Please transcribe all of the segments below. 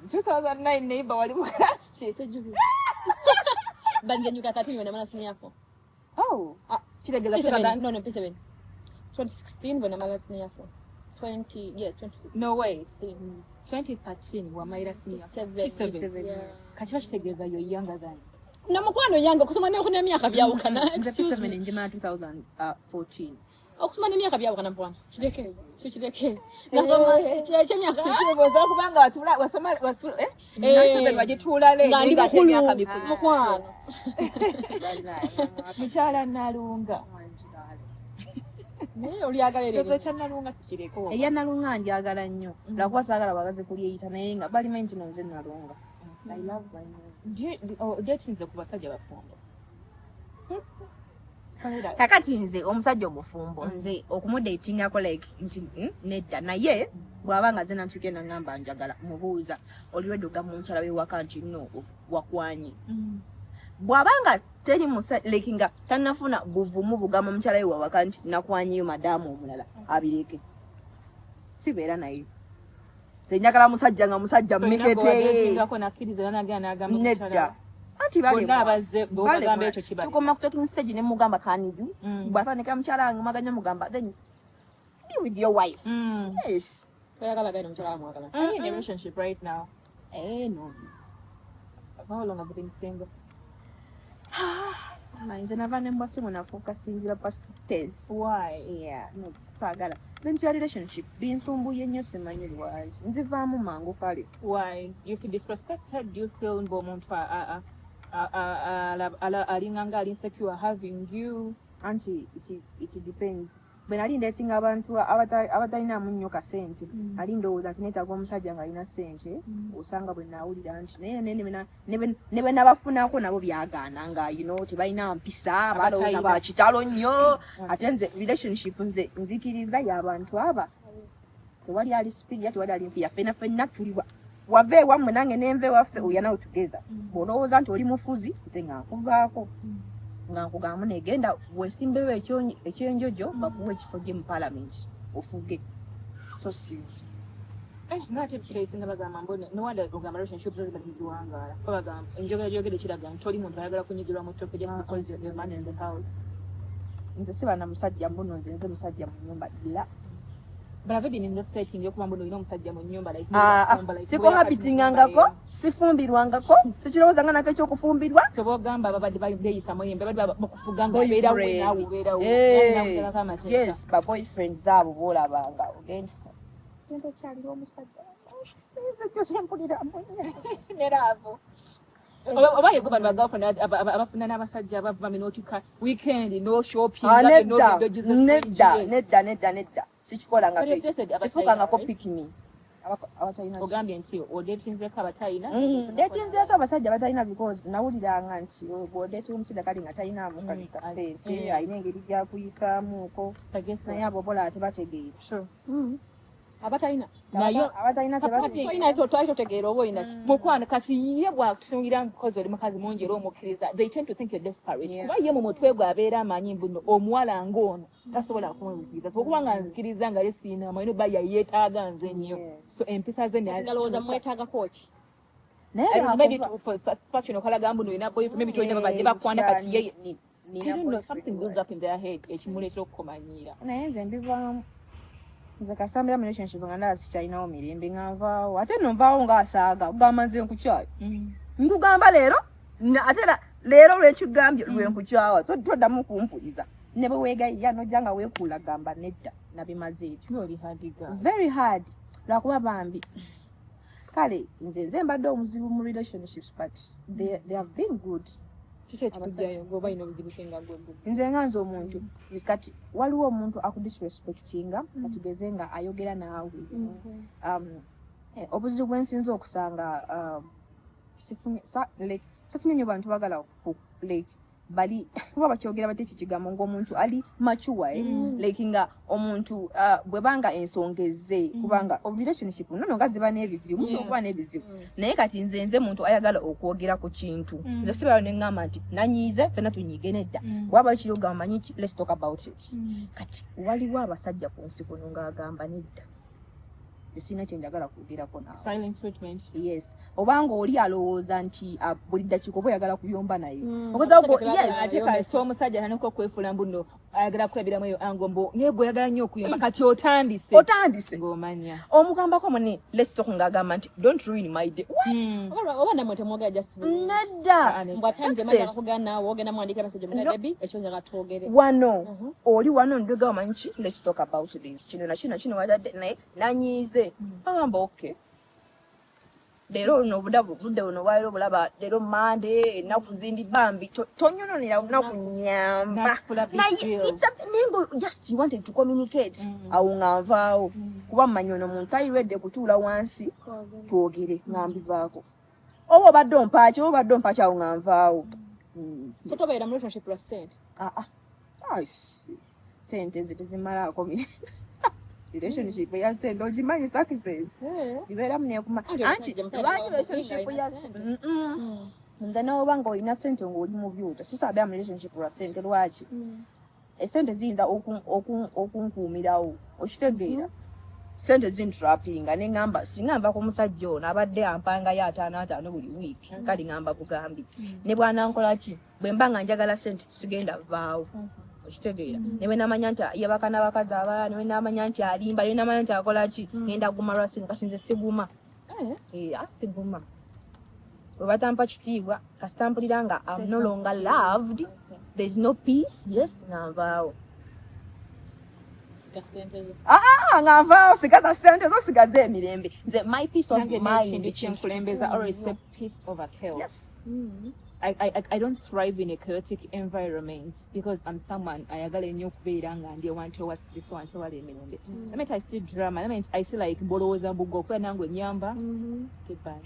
2009 neighbor wali mu class ki Bange nyuka 13 when I'm senior for. Oh, kirageza tulaga No, P7. 2016 when I'm senior for. 20 no way 2013 wamaira senior P7 yeah. Kati bakitegeeza yo younger than namukwano yange okusoma ne okune emyaka byawukana P7 njema 2014 okusoma n'emyaka byawukana mpwana kireke nasoma kyemyaka kiboza kubanga watula wasoma nasebe wajitula le nga emyaka mikulu mukwano Michala nalunga naye oliyagala era nalunga kireko eya nalunga njagala nnyo lakuba saagala bagaze kuliyita naye nga bali manyi kino nze nalunga I love my name datinze ku basajja bafumbo kakati nze omusajja omufumbo nze okumudatingako like nedda naye bw'abanga ze nantuke nangamba njagala mubuuza oliwedde mu nkyala we waka nti no wakwanye bw'abanga teri musa like nga tanafuna buvumu bugamba mukyala we wawaka nti nakwanyeyo madamu omulala abireke sibeera naye se njagala musajja nga musajja mmekete nedda anti bale tukoma ku talking stage ne mugamba kaniju bwatandika mukyala wange maganya mugamba then be with your wife yes oyagala gani mukyala wange mwagala are you in a relationship right now no how long have you been single nze nava ne mbwasimu nafuuka singira past tense why yeah no saagala bintu ya relationship binsumbuye nnyo simanyi lwaki nzivaamu mangu kale why you feel disrespected do you feel ng'omuntu alinganga ali insecure having you anti it depends bwe nali ndeetinga abantu abatalinamu nnyo kasente ali ndowooza nti neetaaga omusajja ng'alina ssente osanga bwe naawulira nti naye ne bwe nabafunako nabo byagaana nga tebalina mpisa balowooza bakitalo nnyo ate nze relationship nze nzikiriza y'abantu aba tewali ali spirit tewali ali nfiya ffenna tuli wave ewammwe nange nenve waffe we are now together bw'olowooza nti oli mufuzi nze nga nkuvaako nga nkugamba negenda wesimbewo ekyenjojo bakuwa ekifo gye mu parliament ofuge so serious ngate bikiresinga bagamba mbone no wonder ogamba relationship zazibaziwangala bagamba enjogera kiraga nti oli muntu ayagala kunyigirwa mu topic just because you're the man in the house nze sibana musajja mbuno nze musajja mu nyumba ila but I've been in that setting yokuba mbuno ino omusajja mu nyumba like siko habitingangako sifumbirwangako sikirowooza nga nako ekyokufumbirwa so bogamba babadde bayisa muyembe babadde bakufuganga beerawo naawe beerawo yes ba boyfriends abo boolabanga ogenda genda okyalira omusajja neravo oba yego bano bagirlfriend abafuna n'abasajja abava minootika weekend no shopping nedda sikikolanga sifukangako pikini ogambye nti odetinzeko abatalina ndetinzeko abasajja batalina because nawuliranga nti bw'odeeta omusajja kali nga talinamu kasente alina engeri gyakuyisaamuuko naye abo bola tebategeera abatalina nayo abatalina twali totegeera oba olina mukwana kati ye bwakutusungira nkozi oli mukazi mungi era omukkiriza they tend to think you're desperate kuba ye mu mutwe gwe abeera amanyi mbuno omuwala ng'ono tasobola kunzikiriza so okuba nga nzikiriza nga lesiina amanyi oba yeetaaga nze nnyo so empisa ze nalowooza mwetaagako ki maybe for satisfaction okalaga mbuno olina boyfriend maybe tolina babadde bakwana kati ye I don't know something builds up in their head ekimuleetera okukomanyiira naye nze mbivaamu nze kasitambira mu relationship nga ndaba sikyalinawo mirembe nga nvaawo ate nno nvaawo ng'asaaga kugamba nze nkukyayo nkugamba leero ate leero lwekigambye lwenkukyawa toddamu kumpuliza ne bwe weegayirira nojja nga weekuula gamba nedda nabimaze ebyo very hard lwakuba bambi kale nze mbadde omuzibu mu relationships but they have been good nze nga nze omuntu kati waliwo omuntu akudisrespectinga katugeze nga ayogera naawe obuzibu bwensinza okusanga sifunye nnyo bantu bagala bali kuba bakyogera bate ekikigambo ng'omuntu ali machuwa like nga omuntu bwebanga ensonga ezze kubanga relationship nono nga ziba n'ebizibu musobola okuba n'ebizibu naye kati nze muntu ayagala okwogera ku kintu nze sibayo ne ngamba nti nanyiize ffenna tunyiige nedda waba ekirogamba manyi let's talk about it kati waliwo abasajja ku nsi kuno ng'agamba nedda esina kyenjagala kugerako nawe. Silent treatment. Yes. Obanga oli alowooza nti buli ddakiika oba oyagala kuyomba naye. Ate kasi omusajja taniko kwefula mbuno ayagala kwebiramu eyo angombo naye gwe oyagala nnyo okuyomba kati otandise ng'omanya. Omugambako muni let's talk ng'agamba nti don't ruin my day. Oba namwe temwogera just nedda mbwatanze manya kugana naawe ogenda mwandika message mu baby ekyo njagala twogere. Wano oli wano ndoga omanyi ki let's talk about this. Kino wadde naye nanyiize. Agamba okay. Leero no budde buno wairo bulaba leero Monday ennaku zindi bambi tonyononera lunaku nyamba. It's a ningo just you wanted to communicate. Awo nganvaawo kuba mmanyi ono muntu ayirwedde kutuula wansi twogere ngambivaako. Oba obadde ompaaki awo nganvaawo. So tobeera mu relationship lwa ssente? Sente zitezimalaako relationship ya sente ogimanyi success ibeera muneekuma anti lwaki relationship ya sente nze n'obanga olina sente ng'oli mu byuta sisabeera mu relationship lwa sente lwaki esente ziyinza okunkuumirawo okitegeera sente zintrappinga ne ngamba singa nva ku musajja ono abadde ampangayo 5 buli wiiki kale ngamba bugambi ne bwanankola ki bwe mba nga njagala sente sigenda vaawo okitegeera ne bwe namanya nti yabaka n'abakazi abalala ne bwe namanya nti alimba ne bwe namanya nti akola ki ngenda guma lwasinga kati nze siguma siguma bwe batampa kitiibwa kasitampulira nga I'm no longer loved there is no peace yes nganvaawo nganvaawo sigaza sente zo sigaza emirembe nze my peace of mind kyenkulembeza always say peace over chaos. Yes. I don't thrive in a chaotic environment because I'm someone ayagala ennyo okubeera nga ndi wantu wasirisa wantu wali emirembe. I mean I see drama. I mean I see like bolowooza mbugo okuba nange nyamba. Goodbye.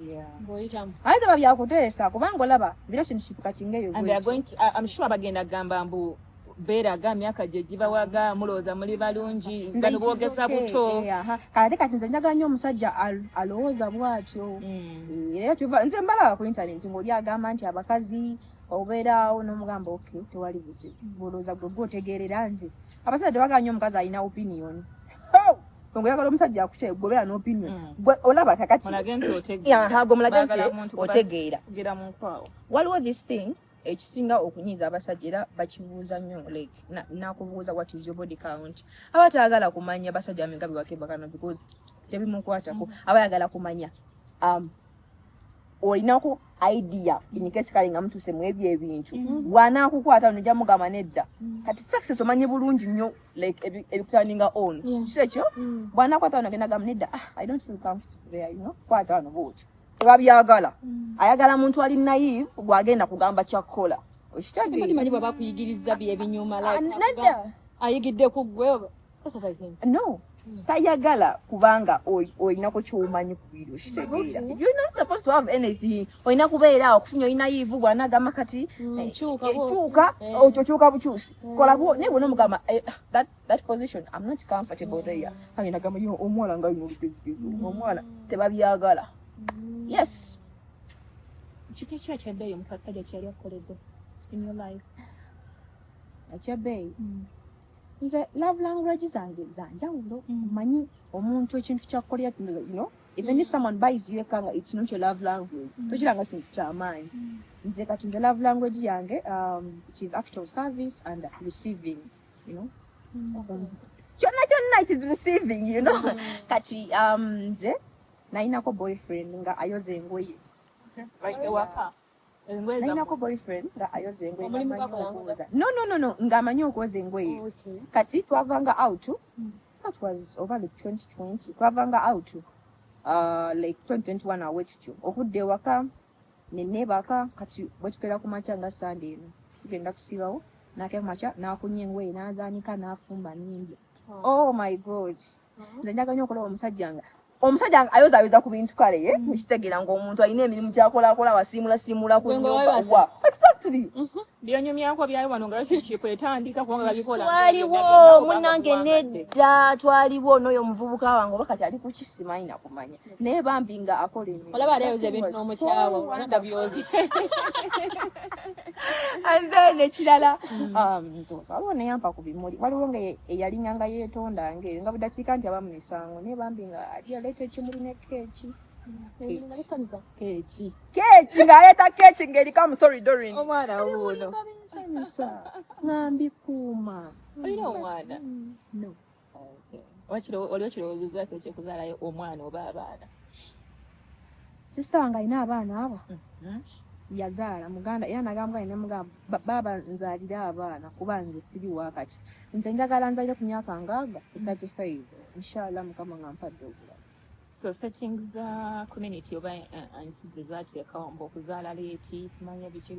Yeah. Ate babyakuteesa kubanga olaba relationship kati ngeyo. And they are going to, I'm sure bagenda gamba mbu beera ga myaka gye gibawaga mulowooza muli balungi bano boogeza buto. Kati nze njagala nnyo omusajja alowooza bw'atyo. Era kyova nze mbala ku internet ng'oli agamba nti abakazi obeeraawo n'omugamba okay tewali buzibu bolowooza gwe otegeerera nze abasajja tebagala nnyo omukazi alina opinion. Ngoyagala omusajja akukyeye gwe obeera n'opinion gwe olaba kakati otegeera. Waliwo this thing ekisinga okunyiza abasajja era bakibuuza nnyo like nakubuuza what is your body count. Abatayagala kumanya abasajja amenga bibakebakano because tebimukwatako abayagala kumanya olinako idea in case kali nga mtu semu ebyo ebintu bw'anaakukwata nojja mugamba nedda kati success omanyi bulungi nnyo like ebikutaninga on kisekyo bw'anaakwata nogenda gamba nedda I don't feel comfortable there you know kwata wano booti tebabyagala ayagala muntu ali naive gwagenda kugamba kyakukola okitegemanyi bwaba kuyigiriza byebinyuma nedda ayigidde ku gwe no tayagala kubanga olinako kyomanyi ku biri okitegeera you're not supposed to have anything olina kubeera okufunya olina yivu bwanagamba kati kyuka okyokyuka bukyusi kola naye bwona omugamba that position I'm not comfortable there agenda gamba yo omwana nga alina olugezigezo omwana tebabyagala. Yes. Kiki kyo ekyaddeyo omukasajja kyali akoledde in your life? Ekyabbeeyi nze love language zange zanjawulo manyi omuntu ekintu kyakukolera you know even if someone buys you ekanga it's not your love language tokiranga kintu kyamaanyi nze kati nze love language yange it is act of service and receiving you know kyonna it is receiving you know kati nze nainako boyfriend nga ayoza engoye nainako boyfriend nga ayoza engoye no nga amanyi okwoza engoye kati twavanga out that was over like 2020 twavanga out like 2021 awe tutyo okudde ewaka nenebaka kati bwetukeera ku makya nga Sunday eno tugenda kusibawo nake kumakya nakunya engoye nazaanika nafumba nimbe. Oh my god nze njagala nnyo okulaba omusajja ayoza ku bintu kale mukitegeera ng'omuntu alina emirimu gy'akola wasiimula ku nnyumba exactly byanyumyako byali wano nga sikipo etandika kubanga galikola twaliwo munange nedda twaliwo n'oyo omuvubuka wange oba kati ali ku kisimanyi nakumanya naye bambi nga akola emirimu olaba alyoza ebintu n'omukyawe wananda byozi and then ekirala waliwo neyampa ku bimuli waliwo nga eyalinga nga yeetonda ngaeyo nga budakiika nti aba mu misango naye bambi nga ali aleeta ekimuli ne keeki keeki ng'aleeta keeki ng'eriko amusori dorin omwana wuuno ngambikuuma olina omwana no oliwo kirowoozo ekyekuzaalayo omwana oba abaana sisita wange alina abaana aba yazaala muganda era nagamba ne mugamba baba nzaalira abaana kuba nze siri wakati nze njagala nzalire ku myaka ngaaga 35 inshallah mukama nga mpadde obulamu. So settings za community oba ansize zateekawo mbu okuzaala leeti simanya biki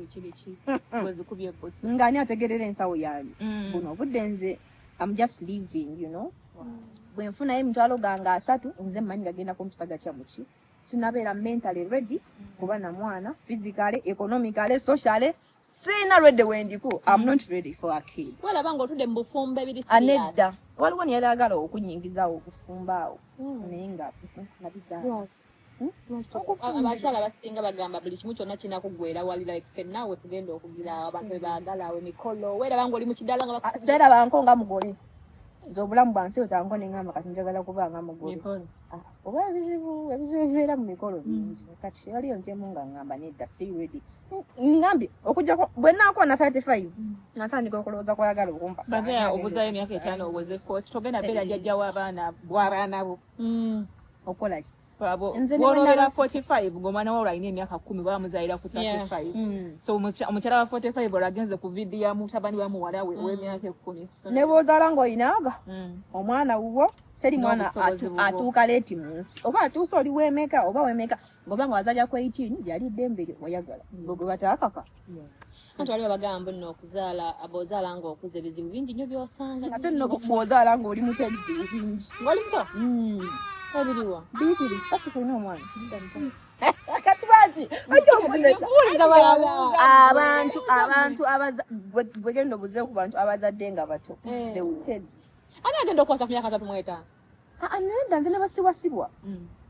bwezikubye bosi ng'ani ategerera ensawo yange buno obudde nze I'm just living you know bwe nfunayo emitwalo gange 3 nze mmanyi gagenda kumpisa gatya muki sinabeera mentally ready kuba na mwana physically economically socially sina ready wendiku I'm not ready for a kid walaba ng'otudde mu bufumbo ebiri anedda waliwo niyalagala okunyingizawo okufumbaawo naye nga nabidda abakyala abasinga bagamba buli kimu kyonna kinakuggwera wali like ffenna we tugenda okugira abantu bebaagala awo emikolo weeraba ng'oli mu kiddala nga seerabanko nga mugole nze obulamu bwansi otango neŋŋamba kati njagala kuba nga mugole oba ebizibu ebibeera mu mikolo bingi kati waliyo ntyemu nga ŋŋamba nedda si ready ngambye okujjako bwe nnaako na 35 natandika okulowooza kwayagala okumpa bagea obuzaayo emyaka 5 obuze 40 togenda beera jjajja bw'abaana bo okola ki bw'onobeera 45 ng'omwana wawo alina emyaka 10 bamuzaayira ku 35 so omukyala wa 45 olagenze ku vidiyo ya mutabani wa muwala we w'emyaka 10 ne bw'ozaala ng'oyinaaga omwana wuwo teri mwana atuuka leeti mu nsi oba atuuse oli weemeka oba weemeka ngoba nga wazaalya ku 18 yali ddembe wayagala gwe bataakaka anti waliwo bagamba nno okuzaala ab'ozaala ng'okuza ebizibu bingi nnyo by'osanga ate nno bw'ozaala ng'oli muto ebizibu bingi ng'oli muto ebiriwa biitiri kati tulina omwana kati baki abantu bwegenda obuze ku bantu abazadde nga bato they will tell you ani agenda okuwasa ku myaka 35 nedda nze ne basibwasibwa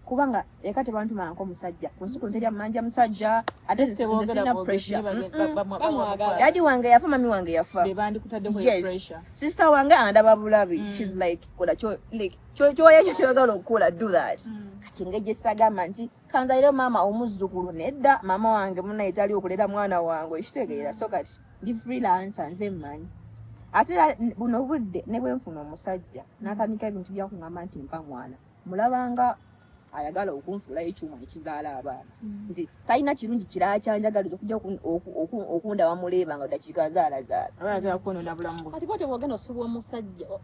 kubanga eka tebantumanako omusajja ku nsuku nteri amanja musajja ate sina pressure dadi wange yafa mami wange yafa yes sister wange andaba bulabi she's like kola kyoyagala okukola do that kati ngeje sagamba nti kanzaire mama omuzzukulu nedda mama wange munayitali okulera mwana wange ekitegeera so kati ndi freelancer nze mmanyi ate buno budde ne bwenfuna omusajja natandika ebintu byakungamba nti mpa mwana mulabanga ayagala okunfulayo ekyuma ekizaala abaana nti talina kirungi kirala kyanjagaliza okujja okundaba muleeba nga dakiika nzaalazaala kati bwotyo bwogenda osuba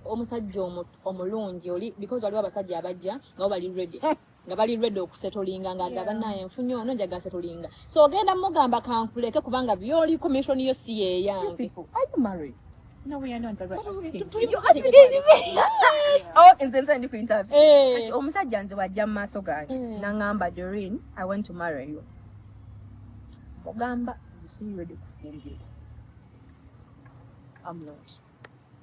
omusajja omulungi oli because waliwo abasajja abajja nga bali ready nga bali ready okusetolinga nga agaba naye nfunye ono njagala setolinga so ogenda mugamba kankuleke kubanga byoli commission yo si yeyange No, we are not. Nze ndi ku interview. Omusajja nze wajja mu maaso gange n'angamba Doreen, I want to marry you. Ogamba nze ready kufumbirwa. I'm not.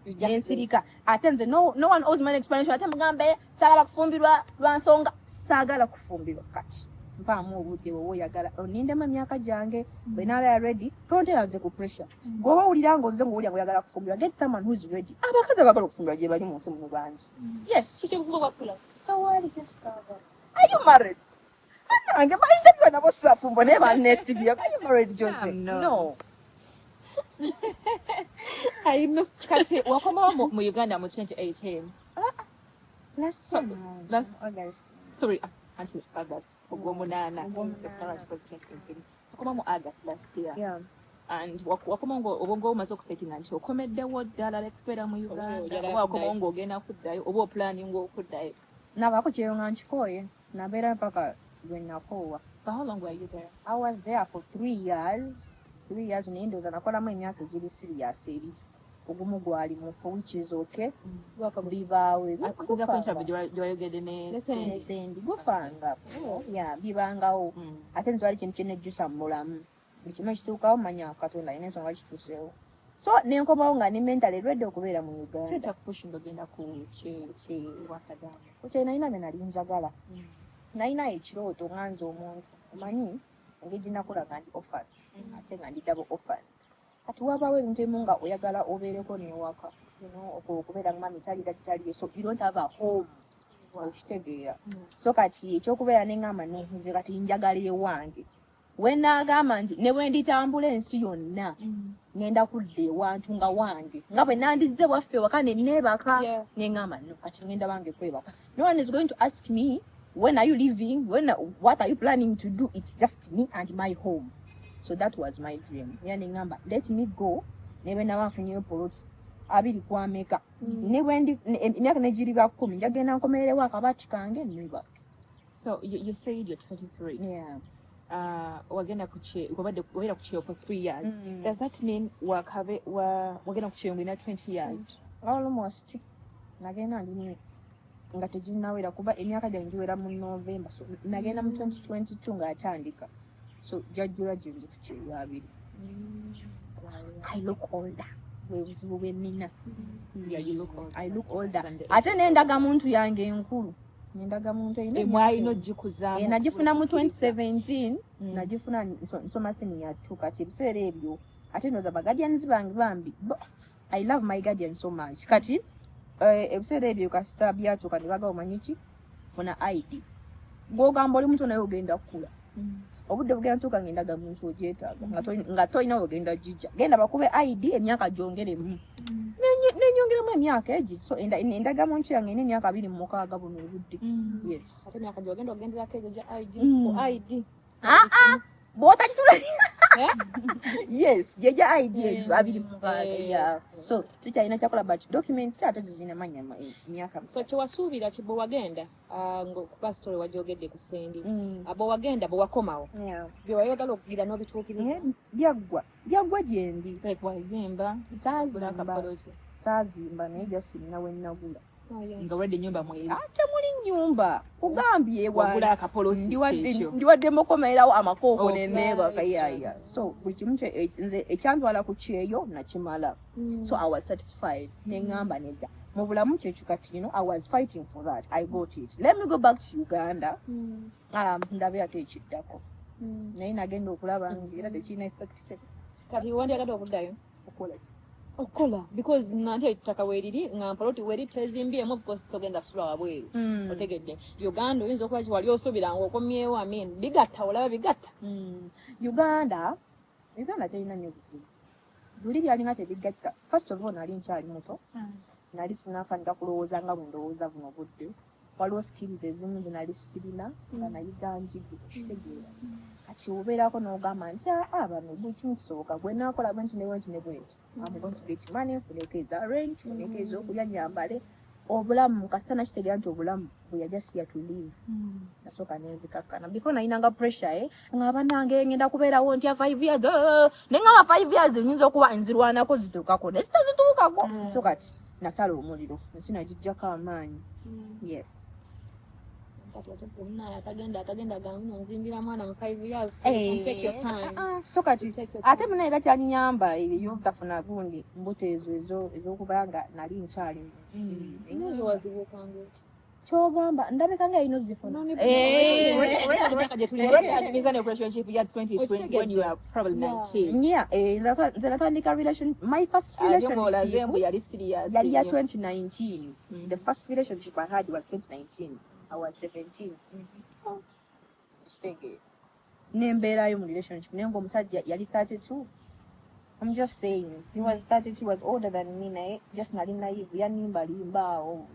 Yensirika. Ate nze no one owes my explanation. Ate mugambe saagala kufumbirwa lwa nsonga saagala kufumbirwa kati. Mpaamu obudde wowe oyagala onindemu emyaka gyange bwenaaba ready tontera nze ku pressure gwoba owulira ng'oze ng'owulira ng'oyagala kufumbirwa get someone who's ready abakazi abagala okufumbirwa gye bali mu nsi muno bangi yes tawali just are you married anange bayintabiwa nabo si bafumbo naye banneesibye are you married Jose no I know. Kati wakomawo mu Uganda mu 2018 last August sorry until August ogw'omunaana okoma mu August last year and wakomawo ng'obongo omaze okusetinga nti okomeddewo ddala lekubeera mu Uganda oba wakomawo ng'ogenda kuddayo oba opulaninga okuddayo nabaako kyeyo nga nkikooye nabeera mpaka lwe nakoowa. How long were you there? I was there for 3 years naye ndowooza nakolamu emyaka egiri serious ebiri ogumu gwali mufu which is okay bibaawe kusinza ku interview gy'oyogedde nesendi gufanga bibangawo ate nze wali kintu kyenejjusa mu bulamu buli kimu ekituukawo manya Katonda alina ensonga kituuseewo. So nenkomawo nga ni mentally ready okubeera mu Uganda. Teta kupushing ogenda ku wakadamu. Kye nalina bye nali njagala. Nalina ekirooto nga nze omuntu omanyi engeri nakulaga ndi orphan ate nga ndi double orphan. Kati wabaawo ebintu ebimu nga oyagala obeereko newaka okubeera nga mami taliyo, so you don't have a home. Okitegeera. So kati ekyokubeera neŋŋamba nze kati njagala ewange. We naagamba nti ne bwe nditambula ensi yonna ngenda kudda ewantu nga wange nga bwe nandizze waffe waka ne neebaka neŋŋamba no kati ngenda wange kwebaka. No one is going to ask me when are you leaving, what are you planning to do. It's just me and my home. So that was my dream. Yani ngamba let me go ne bwe naba nfunyeyo poloti 2 ne bwe ndi emyaka negiriba 10 njagenda nkomererewo akabati kange nebaka. So you said you're 23. Yeah. Wagenda kucheo for 3 years. Does that mean wagenda kucheo ngina 20 years? Almost. Nagenda ndini nga teginawera kuba emyaka gyanjiwera mu November, so nagenda mu 2022 nga atandika. So jajjula jinji kucheo 2. I look older. Yeah, you look older. I look older. Ate nendaga muntu yange enkulu. Nendaga muntu ine. Mwai no jikuza. Najifuna mu 2017. Najifuna nsoma senior 2 kati biseera ebyo. Ate noza bagadians bangi bambi. I love my guardian so much. Kati ebiseera ebyo kasita byatuka ne baga omanyichi funa ID. Ngogamba oli muntu naye ogenda kukula. Obudde bugenda tuka ngendaga muntu ojeetaaga nga toyina ogenda jijja genda bakube ID emyaka jongeremu nenyongeremu emyaka egi so endaga muntu yange ne emyaka 26 buno obudde. Yes ate emyaka jogenda ogenderako ejo ja ID bota kitula yes jeja ID ejo 26 yeah. So sikyalina kyakola but documents ate zizina manya emyaka. So kyewasuubira kibo wagenda ngokuba story wajogedde ku Sendi abo wagenda bo wakomawo bye wayogala okugira n'obituukiriza byagwa gyendi wazimba saazimba naye jasimina we nnagula nga wadde nyumba mweri ate muli nyumba kugambye wagula akapoloti ndiwadde mukomererawo amakooko neneebaka yaya so buli kimu nze ekyantwala ku kyeyo nakimala so I was satisfied neŋŋamba nedda mu bulamu kyekyo kati I was fighting for that. I got it. Let me go back to Uganda. Ndabe ate ekiddako naye nagenda okulaba era tekirina effect kati wandyagadde okuddayo okola because nante ettaka weeriri nga mpoloti weeri tezimbyemu of course togenda sula wabweru otegedde Uganda oyinza okuba kiwali osuubiranga okomyewo amin bigatta olaba bigatta Uganda terina nnyo buzibu luli byalinga tebigatta. First of all nali nkyali muto nali sinakandika kulowooza nga bundowooza buno budde waliwo skills ezimu nze nali sirina nga nayiga njigu kitegeera kati obeerako n'ogamba nti bano buli kimu kisoboka gwe naakola bwenti ne bwenti ne bwenti I'm going to get money funeka eza rent funeka ez'okulya nyambale obulamu kasita nakitegeera nti obulamu bwe yajja siya to live nasooka nenzikakkana before nayinanga pressure nga banange ngenda kubeerawo ntya 5 years neŋŋamba 5 years nyinza okuba nzirwanako zituukako ne sitazituukako so kati nasala omuliro nsinagijjako amaanyi. Yes atagenda gamuno nzimbira mwana mu 5 years so take your time so kati ate muna era kyanyamba ebyo tafuna gundi mbuto ezo ez'okubanga nali nkyali ezo wazibukanga oti kyogamba ndabika nga ino zifuna relationship ya 2020 when you were probably 19 yeah nze natandika relation my first relationship yali serious yali ya 2019 the first relationship I had was 2019 I was 17 stege nembeerayo mu relationship nengo omusajja yali 32 I'm just saying he was 32 he was older than me naye just nali naive yanimbalimbawo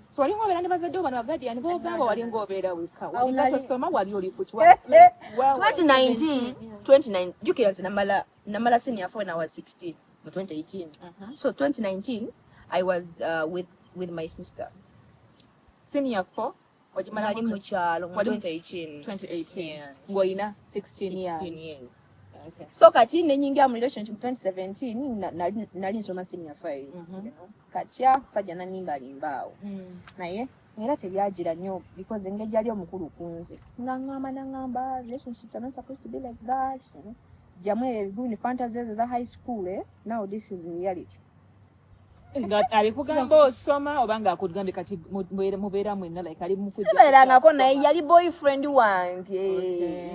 so wali ngobeera ne bazadde bano bagadi yani bogamba wali ngobeera weka wali kusoma wali oli ku 2019 jukira nze namala senior 4 when I was 16 mu 2018 so 2019 I was with my sister senior 4 wajimala mu kyalo mu 2018 ngoyina 16 years. Okay. So kati nenyingia mu relationship 2017 nali nsoma senior 5 katya sajja nanimba limbaawo naye era tebyagira nnyo because engeri ali omukulu kunze nangamba relationships are not supposed to be like that jamwe doing fantasies za high school now this is reality nga alikugamba osoma obanga akugambe kati mubeera mwenna like ali mukujja sibeeranga ko naye yali boyfriend wange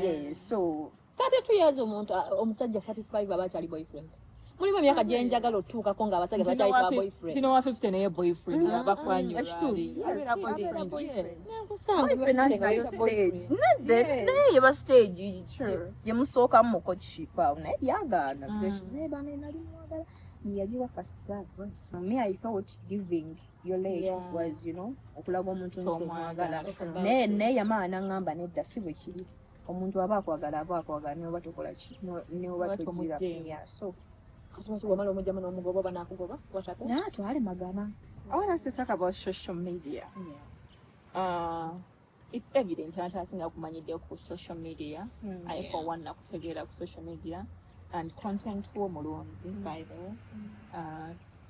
yes so 32 years omusajja 35 abakyali boyfriend mulimu emyaka gyenjagala otuukako nga abasajja bakyali boyfriend tino wa 50 naye boyfriend abakwanyula naye ba stage gyemusooka mukoshipa naye byagaana nebane nali mwagala yali wa first love so me I thought giving your legs was okulaga omuntu ntomwagala naye yamaana ngamba nedda si bwe kiri omuntu aba akwagala ne oba tokola ki ne oba togira so wamala omujjama n'omugoba oba n'akugoba twale magana. I want us to talk about social media. It's evident ntasinga kumanyidde ku social media. I for one nakutegeera ku social media and content omulunzi by the way.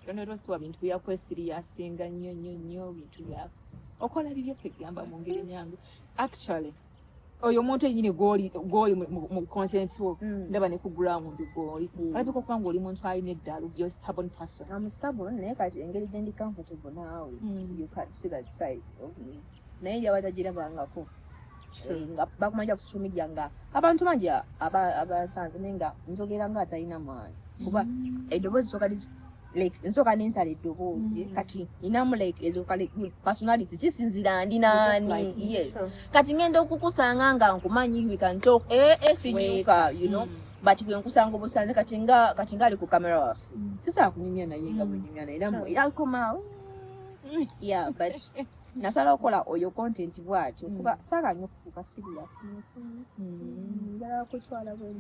Toneroswa bintu byakwesiriyasinga nnyo bintu bya okola bibyo kwegamba mu ngeri nyangu. Actually oyo muntu yenyini goli mu content wo ndaba ne ku ground goli alabiko kwangu oli muntu ayine eddalu you're stubborn person. I'm stubborn naye kati engeri gyendi comfortable now you can see that side of me naye yabatagira bangako nga bakumanja ku social media nga abantu bangi abasanze nenga njogera nga atalina maanyi kuba eddoboozi soka like nsoka nensala eddoboozi kati ninamu like ezo kale personality kisinzira ndi nani yes kati ngenda okukusanga nga nkumanyi we can talk sinyuka but bwe nkusanga obusanze kati nga ali ku camera wafu sisa kunyumya naye nga bwe nyumya naye namu yakoma yeah but nasala okola oyo content bwatyo kuba saka nnyo kufuuka serious njala kutwala bwe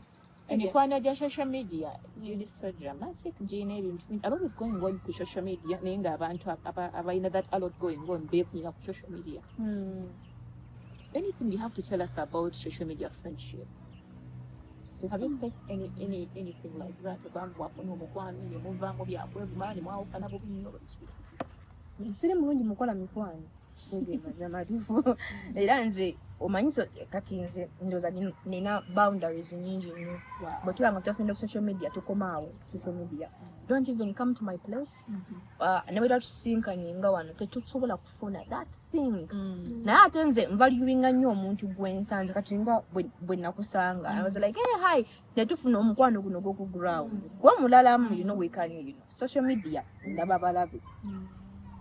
Emikwano gya social media giri so dramatic gina ebintu a lot is going on ku social media naye nga abantu abayina that a lot going on beefunira ku social media. Anything you have to tell us about social media friendship? Have you faced anything like that? Abantu wafuna omukwano ne muvaamu byakwevuma ne mwawukana bubi nnyo siri mulungi mukola mikwano jamatufu era nze omanyiso kati nze ndoza nina boundaries nyingi nnyo bwetulanga tutafunda ku social media tukomaawo social media don't even come to my place nebweta tusinkanye nga wano tetusobola kufuna that thing naye ate nze nvaluinga nnyo omuntu gwensanze kati nga bwe nakusanga I was like hey hi netufuna omukwano guno gw'oku ground gwe mulalamu we can social media ndaba balabe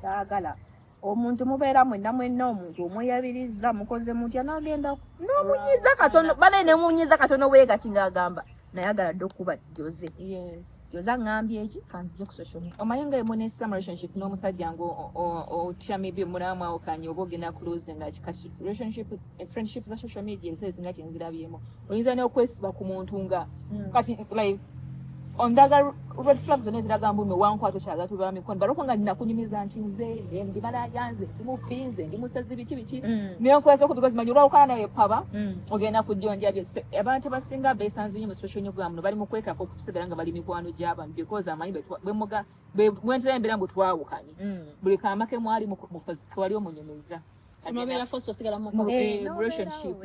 saagala omuntu mubeera mwenna omuntu omweyabiriza mukoze mutya n'agenda n'omunyiza katono banene munyiza katono weegati ng'agamba nayagala dde okuba Jose Jose ngambye eki kanzije ku social media omayanga emunesa relationship n'omusajja ngo otya maybe munaamwawukanye oba ogenda close nga kati relationship friendship za social media ebiseesinga kyenzirabyemu oyinza n'okwesiba ku muntu nga kati like ondaga red flags zonna eziraga mbu wankwata kyaga tuba mikono baloko nga nnakunyumiza nti nze ndi balajanze ndi mupinze ndi musazi biki neyokweza ku because manyi olwawukana naye paba ogenda kujjonja byose abantu abasinga beesanze nnyo mu social media muno bali mu kwekako okusigala nga bali mikwano gy'abantu because amanyi bwentera embeera mbu twawukanye buli kamake mwali wali omunyumiza relationship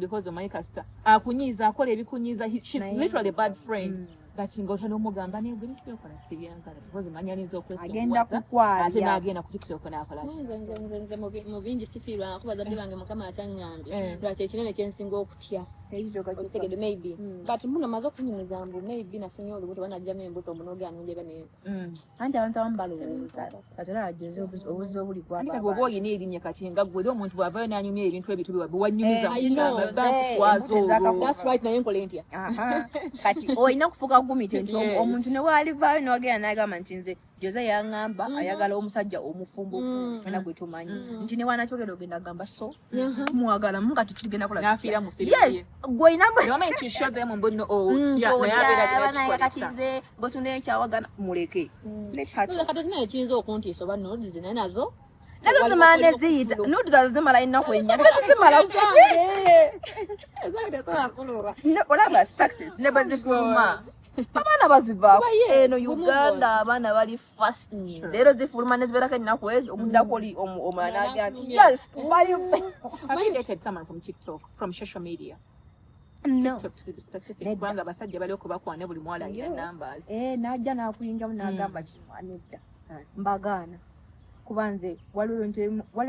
because of my casta akunyiza akola ebikunyiza she's literally a bad friend kati ngotano mugamba ne bintu byokola sibyankala because manyaniza agenda kukwabya ate nagenda ku TikTok nakola nze mu bingi sifirwa kubaza byange mukama akyanyambye lwaki ekinene kyensinga okutya otegede maybe but muno maze okunyumiza mbu maybe nafunye olubuto banajjamu embuto munogaano njebe ne anti abantu abalowooza katola ajoze obuzi obuli kwaba ndika gwe oyina erinnya kati nga gwe omuntu bw'avaayo n'anyumya ebintu ebitu biwa wanyumiza bankufwazo that's right naye nkole ntya kati oyina kufuka gumite nti omuntu ne walivaayo n'ogenda n'agamba nti nze Jose yangamba ayagala omusajja omufumbo fena gwe tumanyi nti ne wanakyogera ogenda agamba so mwagala mu kati tugenda kola nafira mu film yes gwe inamba you want to show them mbono kati nze botune ekyawagana muleke let her kati tuna ekinzo okuntiisa oba nodes zina nazo zimala ziyita nodes zimala inaku enya zimala ezagenda sola kulura olaba success ne bazifuluma abana bazivaako eno Uganda abaana bali fast leero zifuluma nezibeerako ennaku ezo omuddako oli omwana agamba yes bali have you dated someone from TikTok from social media No. TikTok to be specific. Kubanga basajja bali okubakwana buli mwala ya numbers. Najja nakuyinga munagamba kino anedda. Mbagana. Kubanze waliwo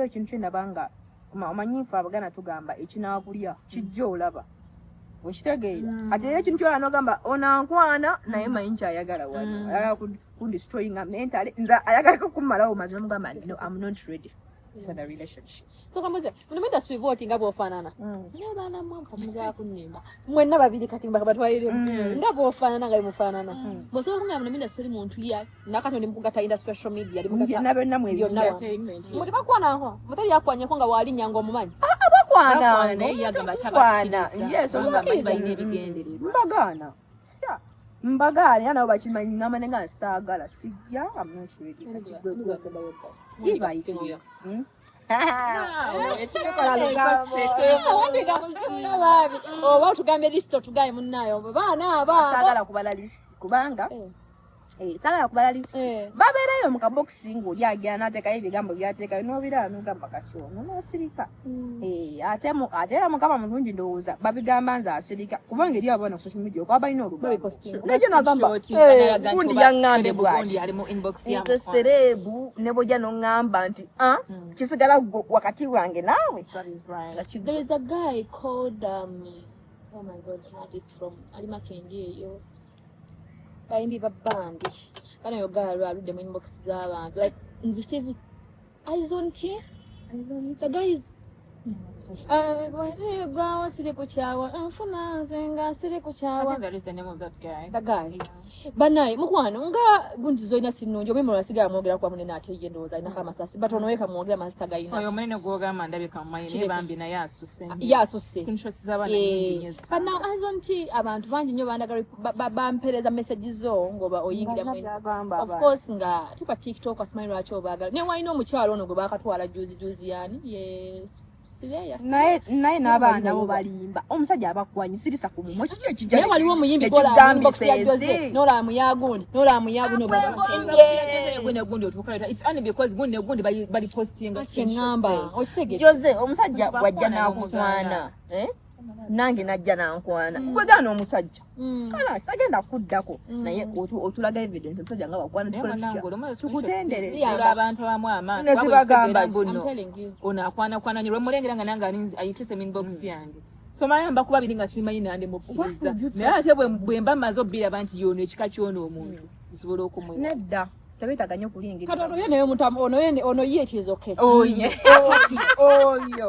ekintu kyendabanga omanyifu abagana tugamba ekinaakulya kijja olaba. Okitegeera. Ate era ekintu kyolaba n'ogamba onankwana naye manyi kyayagala wano. Ayagala kundestroyinga mentally. Nze ayagala kukumalawo mazima mugamba no, I'm not ready for the relationship. So kamuze muno industry voting ngabo ofanana. Ne bana mwampa muza kunnimba. Mwenna babiri kati mbatwalire. Ngabo ofanana ngai mufanana. Boso kunga muno industry muntu ya nakati ndi mukugata industry social media ali mukugata. Nabe namwe byonna. Muti bakwana nko. Mutali yakwanya ko nga wali nyango omumanyi. Abakwana ne yagamba tabakwana. Yes, omugamba bayine ebigendererwa. Mbagana. Mbagana yana bakimanyi namane nga saagala sijja I'm not ready. Kati gwe Iba isiyo. Oba tugambe listo tugaye munnayo baana aba saagala kubala list kubanga saagala kubala list babeerayo mu kaboxi ng'oli agenda ateekayo ebigambo byateekayo n'obiraba n'ogamba kati ono n'asirika ate era mukama mulungi ndowooza babigamba nze asirika kubanga eri abana ku social media okwaba alina olugambo nekyo nagamba gundi yaŋŋambe bwaki nze sereebu ne bw'ojja n'oŋŋamba nti kisigala wakati wange naawe. There is a guy called oh my god, an artist from Alimakengi bayimbi babandi bana yo girl aludde mu inbox z'abantu like receive eyes on tear the guys gwawa siri kuchawa mfuna nzenga siri kuchawa. That is the name of that guy. The guy banaye mukwano nga gundi zoina sinunjo mwe mulasigala mwogera kwa munene ate ye ndoza ina kama sasi batonoweka mwogera master guy ina oyo munene gwogamba ndabika mmanyi ne bambi na yasuse screenshots z'abaana nyingi but now as on ti abantu bangi nyo bandagala bampereza messages zo ngoba oyingira mu of course nga tupa TikTok asmile wacho bagala ne waino omukyalo ono gwe bakatwala juzi yani yes naye n'abaana bo balimba omusajja abakwanye sirisa ku mumwe kiki ekijja naye waliwo omuyimbi gola inbox ya Jose nola muyagundi gundi otukaleta it's only because gundi bali postinga kingamba okitege Jose omusajja wajja n'akukwana nange najja nankwana kwegana omusajja kala sitagenda kuddako naye otulaga evidence omusajja nga wakwana tukutendere abantu abamu amaso nezibagamba onakwana nyirwe mulengera nga nange aninzi ayituse mu inbox yange somayamba kuba biringa simanyi nande mukkiriza naye ate bwe mba maze obbiraba nti yono ekika kyono omuntu nsobola okumwe nedda tabetaganya okulingira katoto ye naye mutamu ono ye it is okay oyo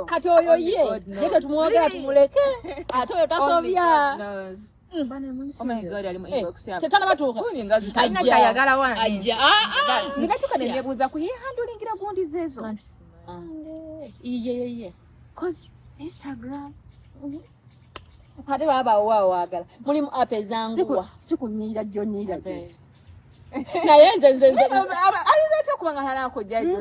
kati oyo ye yete tumwogera tumuleke ate oyo tasobya oh my god ali mu inbox yabo tetana batuuka alina kyayagala wange ajja zikatuka ne nebuuza ku ye handlingira gundi zezo iye cause Instagram ate baba waagala mulimu app ezangwa sikunyira jonyira gezi naye nze alizete kubanga halako jaji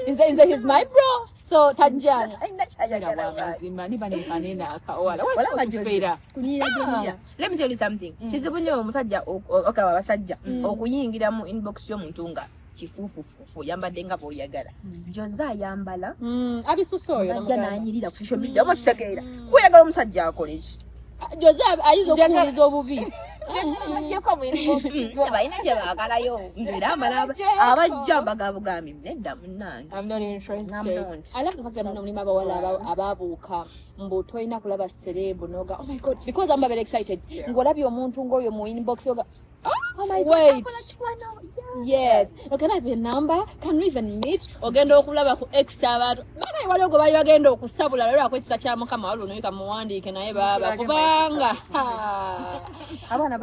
nze he's my bro so tajjana alina kyayagala mazima niba ne kanena akawala wala jonyira kunyira jonyira let me tell you something kizibunye omusajja okaba basajja okuyingira mu inbox y'omuntu nga kifuufufufu yambadde nga bw'oyagala Jose ayambala abisusa oyo najja nanyirira ku social media oba kitegeera kweyagala omusajja akole ki Jose ayiza okuwuliza obubi balina kye baagalayo era abajja mbagabugambi nedda munnange I love the fact that mulimu abawala ababuuka mbu tolina kulaba serebu noga oh my god because I'm very excited ng'olabye omuntu ng'oyo mu inbox yoga oh my god yes can I have your number can we even meet ogenda okulaba ku extra abantu bana waliwo gwe bali bagenda okusabula lero akwekisa kya mukama wali onoyika muwandiike naye baba kubanga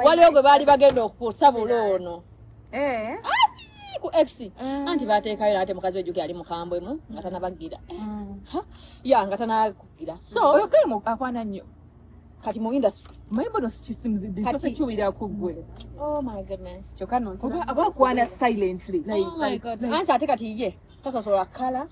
waliwo gwe bali bagenda okusabula ono ku ex anti bateekayo ate mukazi wejjuke ali mukambwemu nga tanabagira nga tanakugira so oyo kemo akwana nnyo kati mu industry mayimbono sikisimuzidde kyose kyubira kugwe oh my goodness kyokano abakwana silently like ansa ate kati ye tasosola kala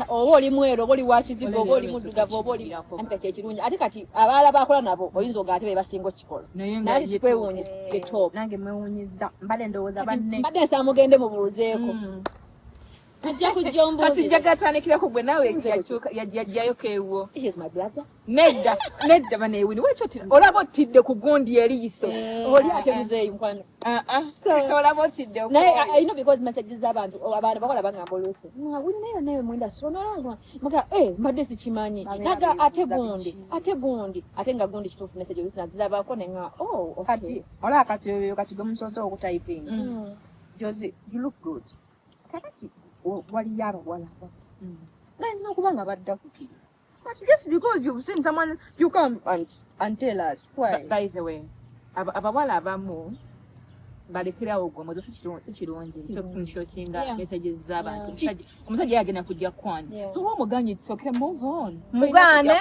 oba oli mweru oba oli wakizigo oba oli muddugavu oba oli anti kati ekirungi ate kati abaala bakola nabo oyinza oga ate be basinga okikola naye kikwewuunyisa tetop nange mwewuunyiza mbadde ndowooza banne mbadde nsaa mugende mubuuzeeko ajja kujja ombuulira. Kati njaga atandikira ku gwe naawe yajjayo keewo. He is my brother. Nedda baneewuni wekyo olaba otidde ku gundi eriiso. Oli ate muzeeyi mukwano. Olaba otidde naye you know because messages z'abantu abantu bakola bangamba oluusi wuli nayo mwenda sonalangwa muga mbadde sikimanyi naga ate gundi ate nga gundi kituufu message oluusi nazirabako nenga kati olaba kati oyo kati gwemusoose okutyping Josie you look good kakati waliyo abawala nayinza okuba nga badda kuki but just because you've seen someone you come and tell us why. By the way abawala abamu balekerawo gwe mozo si kirungi kyokumushootinga messages z'abantu omusajja yagenda kujja kwani so wamuganye it's okay move on mugane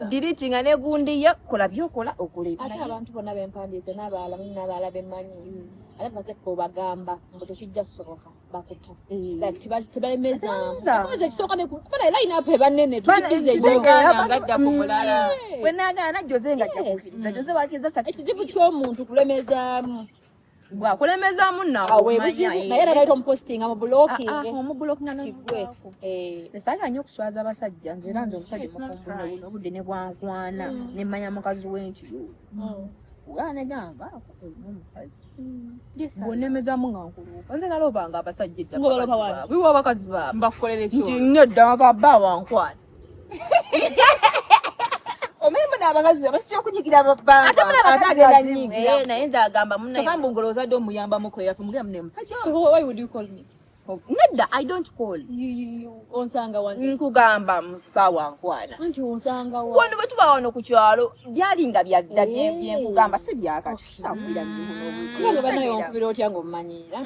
deletinga ne gundi ye kola byokola okuleba ate abantu bonna bempandiise n'abaala bemmanyi alava ko bagamba mbu tekijja kusoboka bakuta like tebalemeza because ekisooka ne bana line up ebanene tukize ngadda ku mulala we nagana Jose nga jakukiriza Jose wakiza sati ekizibu ky'omuntu kulemezaamu kulemeza munna naye era naito ompostinga mu blocking omublockinga kigwe nesanga nnyo okuswaza abasajja nze era nze omusajja mufumbuno buno obudde ne bwankwana nemmanya mukazi w'enkiyo negamba omukazi bonemezaamu nga nkuluuka nze naloobanga abasajja edda biwa abakazi baabwe mbakukolera ekyo nti nedda gabba wankwana omembe n'abakazi abatya okunyigira ababbanga naye nze agamba munagamba ngolozadde omuyambamuko yafe mugamba ne musajja why would you call me nedda I don't call onsanga wanze nkugamba bawankwana anti onsanga wa wano bwe tuba wano ku kyalo byalinga byadda byenkugamba si byakati sitambulira kubanga banayo onkubira otya ng'omumanyira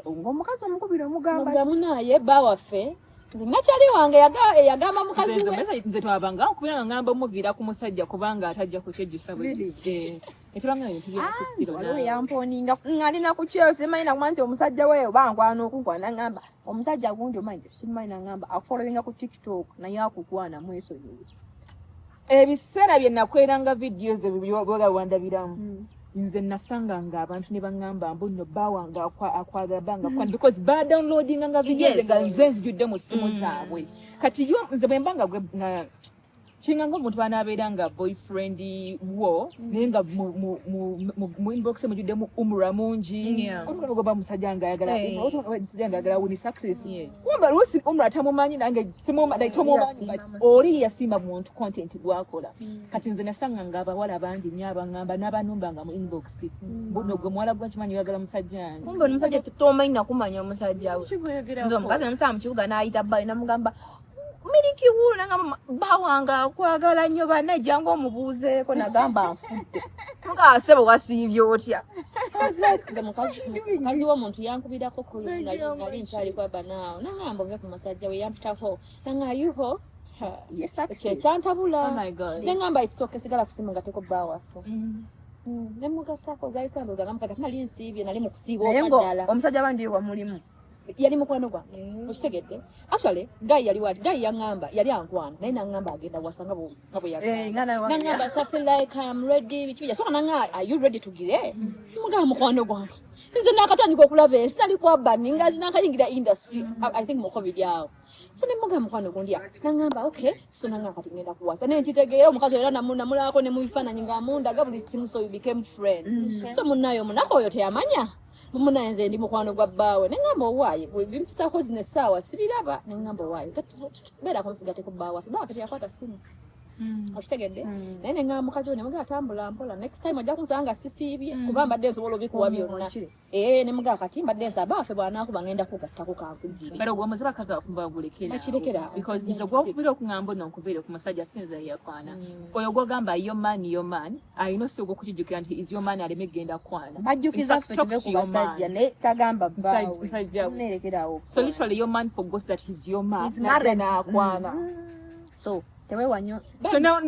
ng'omukazi omukubira omugamba munaye bba waffe nze nakyali wange yagamba mukazi we nze twabanga nkubira nga ngamba omuviira ku musajja kubanga atajja kukyejjusa bwe etubanga ebintu byakisiro waliwo yamponinga ngalina ku kyeyo simanyi nakumanyi nti omusajja weyo bankwana okukwana ngamba omusajja gundi omanyi nti simanyi nangamba afolowinga ku TikTok naye akukwana mwesonyiwe ebiseera bye nakweranga videos ebyogalawandabiramu nze nasanga nga abantu ne bangamba mbu nno bawanga akwagala banga kwa because ba downloading nga videos nga nze nzijudde mu simu zaabwe kati yo nze bwe mbanga gwe kinga ng'omuntu banaabeera nga boyfriend wo naye nga mu inbox mujuddemu umura mungi omugoba musajja nga ayagala wini success kumba lusi umura tamumanyi nange simumanyi oli yasimba muntu content gwakola kati nze nasanga nga abawala bangi nnyo abangamba n'abanumbanga mu inbox buno gwe muwala gwa kimanyi oyagala musajja wange kumba omusajja tomanyi nakumanya omusajja we nze omukazi namusaba mu kibuga n'ayita bbayi namugamba Milky wulu nangamba bawanga kwagala nnyo banajja ng'omubuuzeeko nagamba nfudde mukaasebo wasiibye otya mukazi w'omuntu yankubirako nali nkyali kwa banaawo nangamba ove ku musajja we yampitako nanga ayuho kyekyantabula nengamba ekisooka esigala kusimu nga teko bba waffe nemugasako zayisandoza namukati nali nsiibye nali mu kusiiba okaddala omusajja bandi wamulimu yali mukwano gwange okitegedde actually guy yali wati guy yaŋŋamba yali ankwana naye naŋŋamba agenda wasa nga bwe yaŋŋamba so I feel like I am ready biki bijja soka naŋŋa are you ready to gire mugamba mukwano gwange nze nakatandika okulaba ensi nali kwabbani nga zinakayingira industry I think mu covid awo so ne mugamba mukwano gundi naŋŋamba okay so naŋŋa kati ngenda kuwasa naye nkitegeera omukazi era namulaako ne mu bifaananyi ng'amundaga buli kimu so we became friend so munnayo omunaka oyo teyamanya mumuna nze ndi mukwano gwa bbaawe nengamba owaaye bimpisako zino essaawa sibiraba nengamba owaaye beera kunsigateko bbaawe afe baawe kati yakwata simu okitegedde naye nengamba mukazi we nemugaa tambula mpola next time ajja kunsanga sisiibye kuba mbadde nsobola obikuwa byonna nemugaa kati mbadde nsaba afe bw'anaakuba ngenda kugattako kankugire bera ogwo omuziba akazi afumba bagulekeraakirekera because nze gwokubira okuŋŋamba nno nkuviire ku musajja sinza yakwana oyo gwogamba yo man ayina osi ogwokukijjukira nti is your man aleme genda kwana bajjukiza ffe tuve ku basajja naye tagamba bbaawe neerekerawo so literally your man forgot that he's your man naakwana so tewewanyo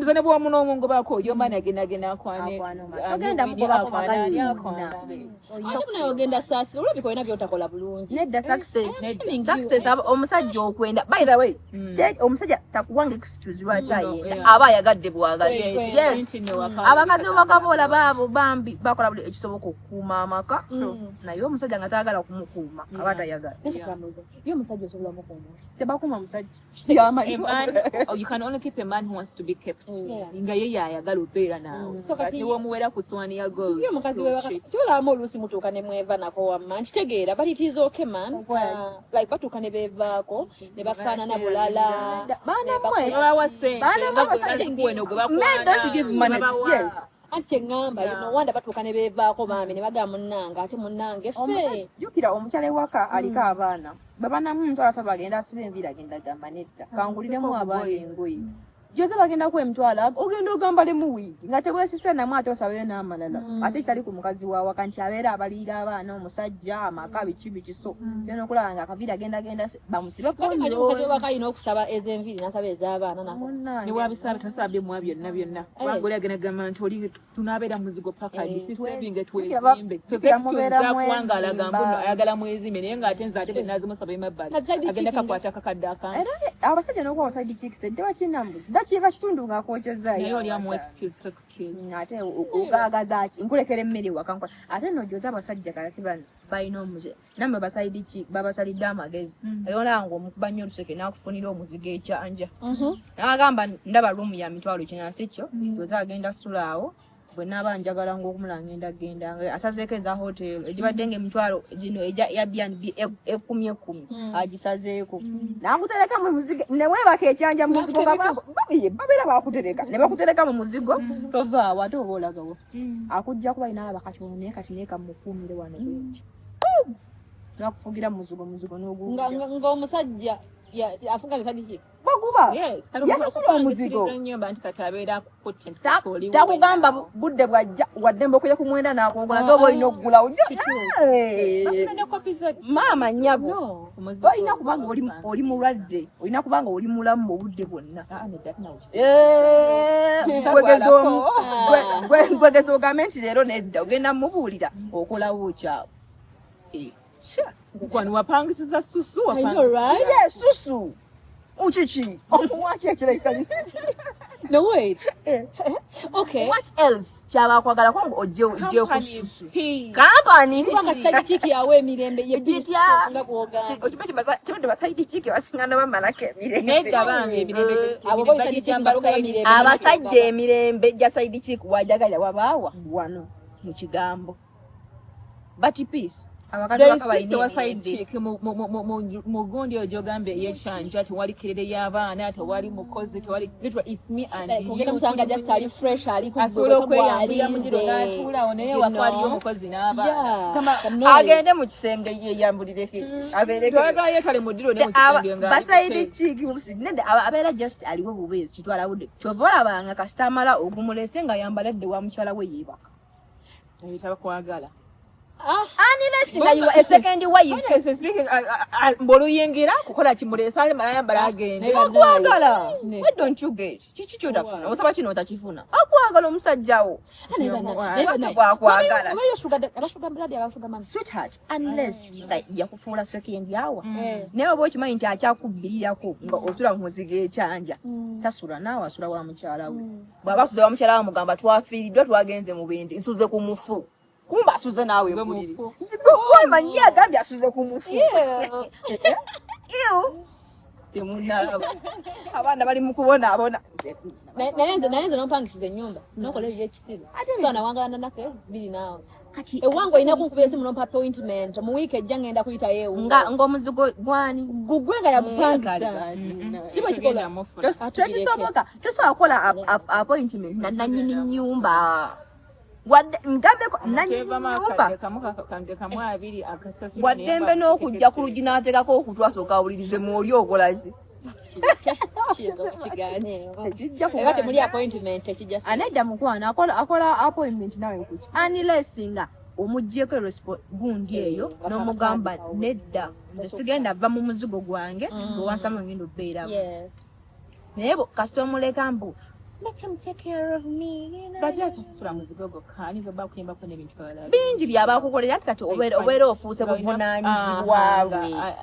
so ne bwa muno omungo bako yo mana gena akwane togenda mugobako magazi ate munayo ogenda saasi olwabiko olina byotakola bulungi nedda success omusajja okwenda by the way omusajja takuwanga excuse lwaki ayenda aba ayagadde bwagazi yes abakazi bakabola baabo bambi bakola buli ekisoboka okukuuma amaka naye omusajja nga taagala kumukuuma aba tayagala yo omusajja osobola mukuuma tebakuuma omusajja you can only keep a man who wants to be kept nga ye ayagala obeera naawe so kati womuwera ku swani ya gold yo mukazi we kyolaamu oluusi mutuuka ne mweva nako wamma nkitegeera but it is okay man like batuuka ne beevaako ne bafaanana bulala anti kyeŋŋamba no wanda batuuka ne beevaako bambi ne bagamba munnange ate munnange ffe jjukira omukyala ewaka aliko abaana babanamu mutwala saba bagenda asiba enviiri agenda gamba nedda kanguliremu abaana engoye Jose bagenda ku emtwala ogenda ogamba lemu wiigi nga tebwesise namwe ate osabire n'amalala ate kitali ku mukazi waawe kanti abeera abaliira abaana omusajja amaka biki so byona okulaba nga akaviiri agenda bamusibe mukazi waka alina okusaba ez'enviiri n'asaba ez'abaana nako ne wabisaba tasabye mu byonna wagole agenda gamba nti oli tunaabeera muzigo paka disisebinge twezimbe so kuwangala gambo ayagala mwezimbe naye ng'ate nze ate bwe naazimusaba emabbali agenda kakwata kakadde akantu abasajja n'okuba abasajja kikise tebakinambu dakiika kitundu ng'akwokyezayo naye oliamu excuse ate ogagaza ki nkulekera emmere wakankola ate nojoza abasajja kati balina omuze nammwe basalidde ki babasalidde amagezi ayolanga omukuba nnyo oluseke n'akufunira omuzigo ekyanja n'agamba ndaba luumu ya mitwalo 9 kyo joza agenda sulaawo bwe naaba njagala ng'okumulanga genda asazeeko eza hotel egibadde ng'emitwalo gino ya BNB 10 agisazeeko n'akutereka mu muzigo ne weebaka ekyanja mu muzigo babeera bakutereka ne bakutereka mu muzigo tovaawo ate oba olagawo akujja kuba alina abakatono naye kati naye kamukuumire wano bweki n'akufugira mu muzigo n'oguuja ng'omusajja afuga kisadi ki baguba yasasula omuzigo takugamba budde bwajja waddembe okuja kumwenda n'akongola ng'oba olina okugulawo maama nnyabo olina kubanga oli mulwadde olina kubanga oli mulamu mu budde bwonna gwegeza ogambe nti leero nedda ogenda mubuulira okolawo okyawo kwani wapangisiza susu susu uchichi omuwachi ekira kitali no wait okay what else kyaba kwagala kwangu oje ku susu kampani kubanga side chiki yawe emirembe yebitya nga bwoga otibete baside chiki basingana bamalake emirembe nedda bambi emirembe abo boy side chiki baluga emirembe abasajja emirembe ja side chiki wajagalira wabaawa wano mu kigambo but peace mugundi ojo gambe yekyanja tewali kirere y'abaana tewali mukozi tewali it's me and you musanga just ali fresh ali asobola okweyambira mu giro n'atuulawo naye wakwaliyo omukozi n'abaana agende mu kisenge yeyambulireko twagala yetale mu ddiro ne mu kisenge nga basayidi kiki nedda abeera just aliwo bubeezi kitwala budde kyova olabanga kasita amala ogumulese nga yambaladde wa mukyala we yeebaka tabakwagala unless nga you a second wife speaking mboluyingira kukola kimulesa ali malamba agende akwagala what don't you get chichi kyotafuna osaba kino otakifuna akwagala omusajjawo akwagala sweetheart unless like yakufuula second yawa naye oba okimanyi nti akyakubbiririrako nga osula mu muzigo ekyanja tasula naawe asula wa mukyala we bw'aba asuze wa mukyala we mugamba twafiiriddwa twagenze mu bindi nsuze ku mufu kumba asuze nawe mpuliri manyi agambye asuze ku mufu temunalaba abaana bali mu kubona nayenze nompangisiza ennyumba nokola ebyo ekisibo twana wangalana nako biri naawe ewange olina kunkuba esimu nompa appointment mu wiiki ejja ngenda kuyita yeewu ng'omuzigo gwani gugwe nga yamupangisa si bwe kikola tekisoboka tosobola kukola appointment na nannyini nnyumba ngambeko nannyini nnyumba waddembe n'okujja ku luggi n'ateekako okutwasooka awulirize mu oli okolaki anedda mukwana akola appointment nawe kuki unless nga omuggyeko gundi eyo n'omugamba nedda nze sigenda ava mu muzigo gwange ng'owansamu ngenda obbeerawo Nebo kasito muleka mbu. Let him take care of me. You know. But yate sura muzigo gokani zo bakuyamba ko nebintu balala. Bingi byabakukolera kati obera ofuuse buvunaanyizibwa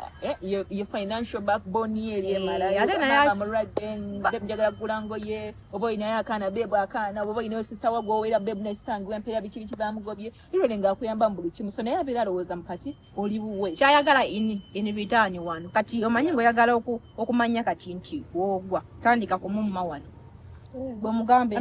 your financial backbone eri emala ate naye amulwadde njagala kulango ye oba ina yakana bebo akana oba ina sister wago owera bebo ne sister ngwe mpera bichi bamugobye iro nga akuyamba mbulu kimuso naye abira alowooza mukati oli buwe kyayagala in return wano kati omanyi ngoyagala okumanya kati nti wogwa tandika kumumma wano bwemugambe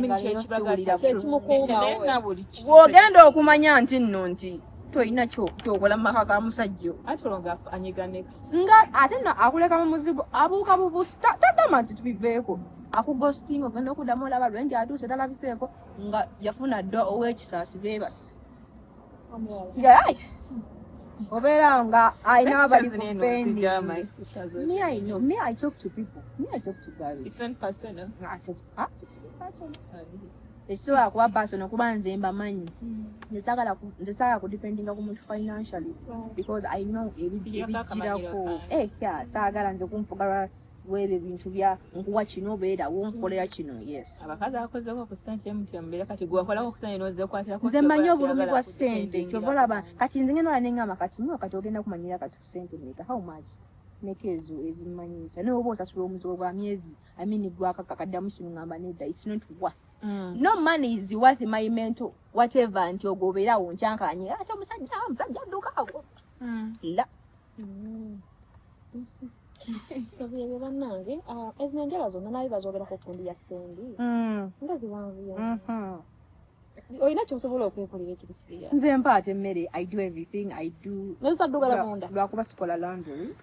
wogenda okumanya nti nno nti toyina kyokola mu maka ga musajja nga ate akuleka mu muzigo abuuka bubusi tagamba nti tubiveeko akugostinga ogenda okuddamu olaba lwengi atuuse talabiseeko nga yafuna dda ow'ekisaasi beebasi obeera nga ayina abali ku pendi. Me, I talk to people. Me, I talk to girls. Different person. Ekisobola kuba person okuba nze mbamanyi. Nze saagala kudependinga ku muntu financially because I know ebijjirako. Saagala nze kunfuga webe bintu bya nkuwa kino beera wonkolera kino. Yes. Abakazi akozeko ku ssente muti ambere kati gwakolako ku ssente noze kwatira ko. Nze mmanyi obulumi bwa ssente kyovalaba kati nze ngeno nengamba kati nyo kati ogenda kumanyira kati ku ssente meka how much mekezo ezimanyisa naye oba osasula omuzigo gwa myezi gwakakakaddamu kino ngamba nedda it's not worth. No money is worth my mental whatever nti ogobeerawo nkyankanye ate omusajja addukaawo la So byebyo bannange ezina njala zonna naye bazogerako kundi ya sendi nga ziwanvuyo oyina kyosobola okwekolera ekirisiriya nze mpaate emmere I do everything I do nozisaddugala munda lwakuba sikola laundry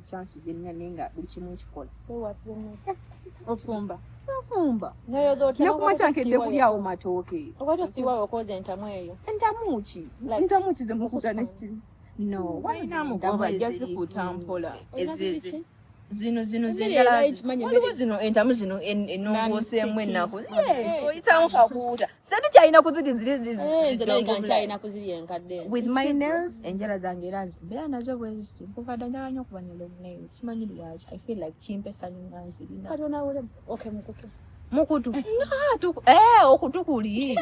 chance gyenina naye nga buli kimu nkikola ofumba nekuma kyankedde kulyawo matooke okwati osiiwayo okoza entamu eyo entamu ki zemukuta nesiri no zino waliwo zino entamu zino enongoseemu ennaku oyisamu kakuuta setukyalina with my nails enjala zange era nze mbeera nazo bweziti nkuva dda njala nnyo okuba ne long nails simanyi lwaki I feel like kimpesa nyuma nzirina mukutu okutu kuli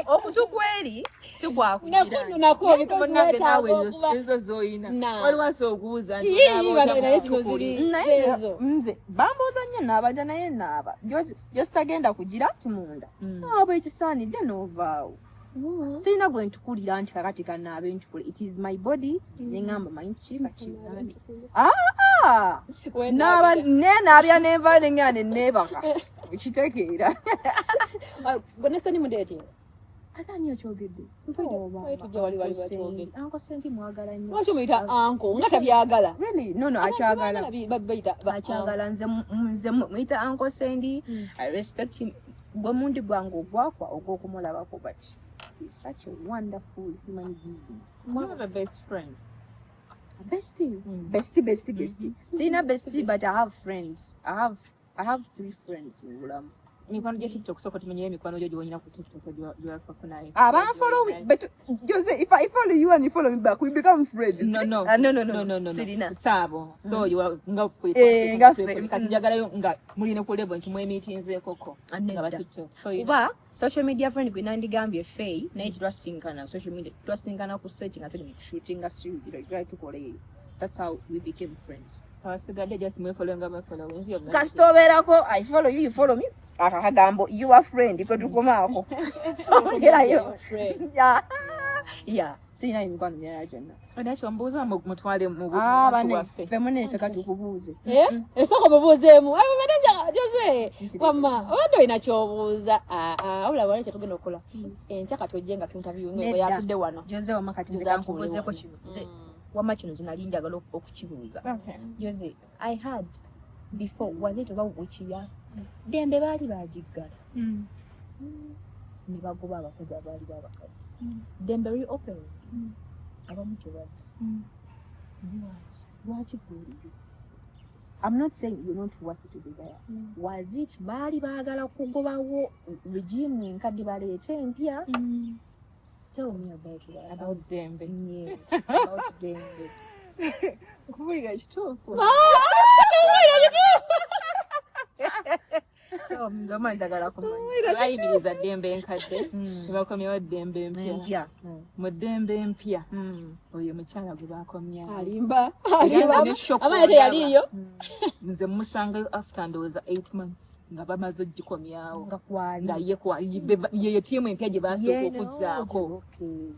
okutu kweri si ezo zoyina waliwo asokubuuza nze bambuuza nnyo naabanja naye naaba gyositagenda kugira ti munda naaba ekisaanidde n'ovaawo sirina bwe ntukulira nti kakati kanaabe ntukule it is my body neŋŋamba manyi kikakirani nenaabya nenva neŋŋaa neneebaka ekitegeera bonesani mudeeti atani akyogedde anko senti mwagala nnyo lwaki omuyita anko nga tabyagala akyagala nze muyita anko sendi I respect him gwe mundi gwange ogwakwa ogw'okumulabako but he's such a wonderful human being. You have a best friend. Bestie. Sina bestie but I have friends. I have 3 friends in Ulam. Mikwano gya TikTok soko tumenyere mikwano gyo gyonyina ku TikTok gyo kufunayo. Follow me, but Jose, if I follow you and you follow me back, we become friends. No. Sirina. Sabo. So you are nga kati njagala nga mulina ku level nti mwe meetings ekoko. Nga TikTok. Kuba social media friend gwe nandigambye Faye naye twasinkana social media twasinkana ku setting ate ne shooting us you try to call you. That's how we became friends. Sigadde just mwe follow nga follow. Kastoberako I follow you, you follow me. Akagambo you are friend ko tukomaako. So ngerayo. Yeah. Sina imikwano myala gyonna. Anacho mbuuza mutwale mu butu waffe. Femune feka tukubuuze. Esoko mubuuzeemu. Ayo meneja Jose. Wamma, wando inakyobuuza. Awula wale kyatugenda okukola. Enkyaka tojjenga ku interview ngo yatudde wano. Jose wamma kati nze kankubuuzeeko kino. Wamma kino nali njagala okukibuuza. Jose, I had before was it about Uchiya? Dembe baali bajiggala. Ne bagoba abakozi abaali babakala. Dembe very open. Abamu kyebazi. Lwaki kuliyo? I'm not saying you're not worth to be there. Was it baali baagala kugobawo regime nkadde baleeta empya? Tell me about Dembe. Yes, about Dembe. Kubuliga kituufu. So mzoma ndagala kumanya. Bayimiriza ddembe enkadde ne bakomyawo ddembe empya. Mu ddembe empya oyo mukyala gwe bakomyawo. Alimba. Amanya teyaliyo. Nze musanga after ndowooza 8 months nga bamaze ogikomyawo. Nga ye tiimu empya gye basooka okuzzaako.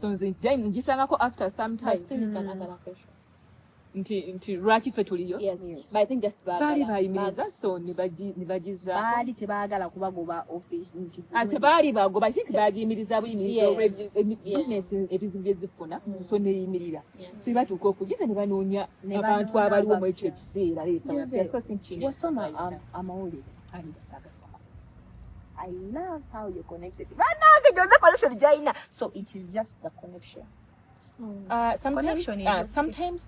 So nze ngisangako after some time. Nti lwaki ffe tuliyo? Yes. But I think just baali bayimiriza so ne bagiza. Baali tebaagala kubagoba office. Ate baali bagoba, I think bagiyimiriza buyimiriza business ebizibu bye zifuna so neyimirira. So batuuka okugiza ne banoonya abantu abaliwo mu ekyo ekiseera leesa. So sinchini. Wasoma amawulire. Ali basagasoma. I love how you're connected. Banange Jose connection jaina. So it is just the connection. Sometimes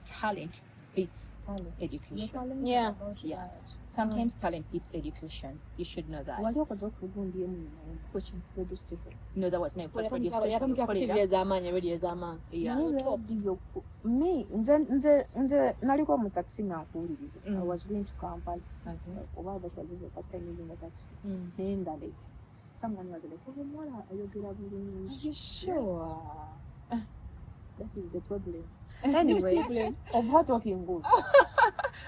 talent beats education. Yeah. Sometimes talent beats education. You should know that. No, that was my first radio station. Me, nze naliko mu taxi nga nkuwuliriza. I was going to Kampala. That was the first time using the taxi. Then like someone was like, "Oh, Mola, ayogera bulungi." Are you sure? That is the problem. Anyway, of her talking good.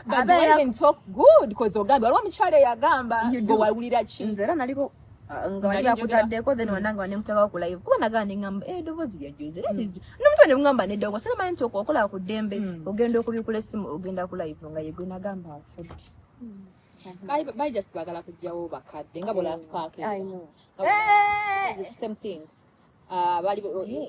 But I can talk good because Oganda waliwo mukyala yagamba ngo wawulira ki. Nze era naliko nga wali akutaddeko then wananga wanemutaka ku live kuba nagandi ngamba eddoboozi lya juice that is n'omuntu ne mugamba neddogo sala manyi nti okola ku ddembe ogenda okubikula essimu ogenda ku live nga yegwe nagamba afudde. By just bagala kujjawo bakadde nga bola spark. I know. It's the same thing. Bali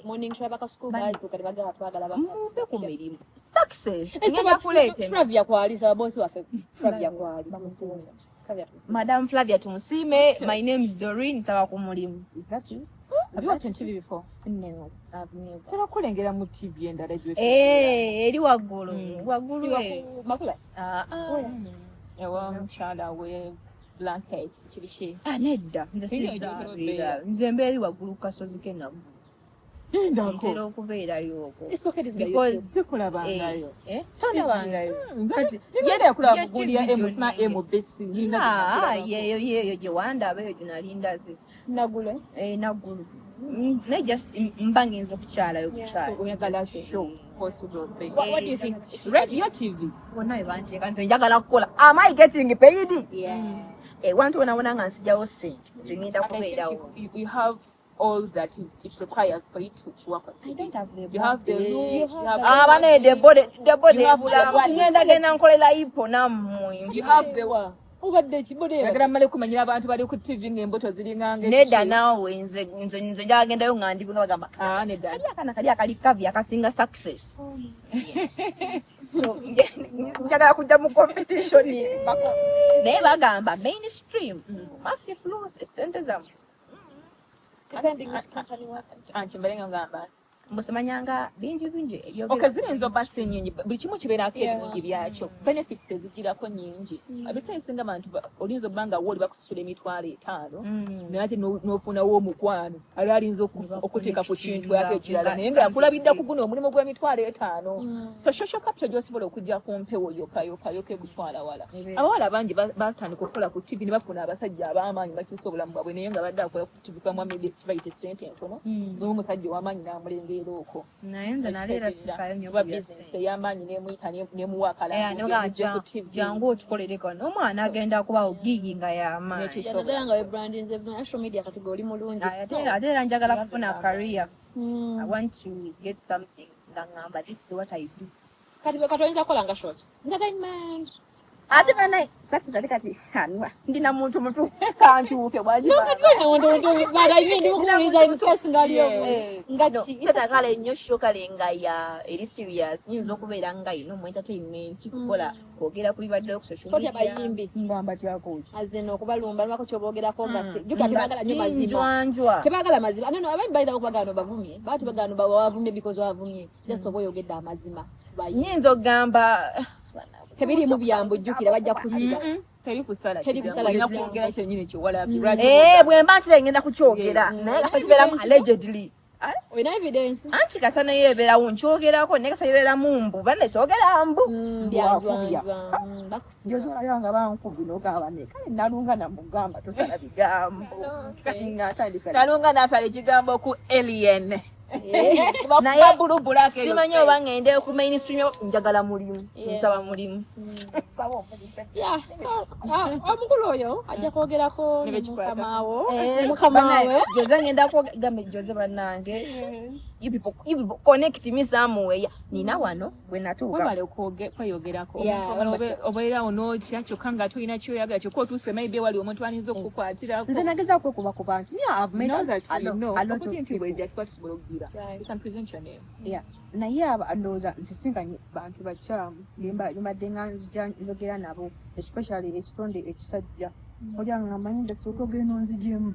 morning tribe ka school bali tukali bagala twagala bakadde ku mirimu. Success. Ngenda kulete. Flavia kwali sa boss wafe. Flavia kwali. Madam Flavia Tunsime, my name is Doreen Nsaba ku mulimu. Is that you? Have you watched on TV before? No, I've never. Tera kulengera mu TV endala gye. Eri waggulu. Waggulu makula. Ewa mukyala we blanket kirishi. Nedda. Nze mbeeri waggulu kasozi kennamu. Ntera okubeerayo okwo. Because sikulabangayo. Tondabangayo. Yali yakulaba kugulia emusma emubesi. Yeyo gye wandaba eyo gye nalindaze. Nagule? Nagulu. Ne just mbangenza okukyalayo kukyala. So oyagala show possible thing. What do you think? Radio TV. Bonna ebanteeka nze njagala kukola. Am I getting paid? Yeah. Wantu wonawona nga nsijawo ssente. Nze ngenda kubeerawo. You have all that it requires for you to work on TV. I don't have the You have the looks, you have the body. Ngenda nkolera ipo nammwe. You have the Ubadde kibode. Agala male kumanyira abantu bali ku TV ng'embuto ziringange. Nedda naawe nze jagendayo ngandibwe nga bagamba. Nedda. Kali akali kavi akasinga success. So njagala kujja mu competition naye bagamba mainstream mafi flows essente zamu Depending which company work. Mbalenga ngamba. Mbusemanyanga bingi Zino basi nyingi buli kimu kibeerako ebirungi byakyo. Benefits ezigirako nyingi. Abisinga abantu olinza obbanga woli bakusasula emitwalo 5 naye ate n'ofunawo omukwano ali alinza okuteeka ku kintu yako ekirala naye nga yakulabidde ku guno omulimu gw'emitwalo 5. So social capital gy'osobola okujja ku mpewo yoka egutwala wala. Abawala bangi batandika okukola ku TV ne bafuna abasajja ab'amaanyi bakyusa obulamu bwabwe naye nga badde akola ku TV kwamu kibayita ssente entono n'omusajja ow'amaanyi n'amulengera okwo. Naye nze naleera sikayo nnyo kuba business ey'amaanyi n'emuyita n'emuwakala jangu otukolereko n'omwana agenda kubawo gigi nga y'amaanyi nga we branding social media kati oli mulungi ate era njagala kufuna career. I want to get something nga ngamba this is what I do. Kati oyinza kukola nga short entertainment ate bana success ate kati hanwa ndina muntu mutu kantuuke bwajiba satagala ennyo shokalenga ya eri serious nyinza okubeera nga ino mu entertainment kukola kwogera ku bibaddeyo ku social media abayimbi ngamba kyakoki azeno okubalumba lwako kyobogerako nga tebagala nnyo mazima tebagala mazima abayimbi bayita okubagano bavumye bati bagano bawavumye because wavumye just oba oyogedde amazima nyinza okugamba tebiri mu byambo jjukira bajja kusiga teri kusala kwogera kyennyini kiwalabi bwe mba ntira ngenda kukyogera naye kasa kibeeramu allegedly Olina evidence. Anti kasana yebeerawo nkyogerako naye kasa yebeera mu mbu banne soogera mbu Byanjwa. Jozola nga bankubi n'ogamba ne kale nalunga namugamba tosala bigambo nga atandisa Kalunga n'asala ekigambo ku alien. naye Bulubula ke. simanyi oba ngende ku mainstream njagala mulimu nsaba mulimu Yeah, so omukulu oyo ajja kwogerako Ne bekikwasa. mukamaawe. Jose ngenda kwogambe Jose bannange you people connect me somewhere nina wano bwe natuuka Webale kweyogerako. Yeah. Obeera onotya kyokka nga tulina kyoyagala kyokka otuuse maybe wali omuntu ayinza okukukwatirako. nze nageza kwekuba ku bantu I've met Know that a you know. lot of Opportunity people bwejja tuba tusobola okugira. Right. You can present your name. Yeah. Naye ndowooza nsisinkanye bantu bakyamu mbadde nga njogera nabo especially ekitonde ekisajja olyanga manyi ndasooka ogenda onzijemu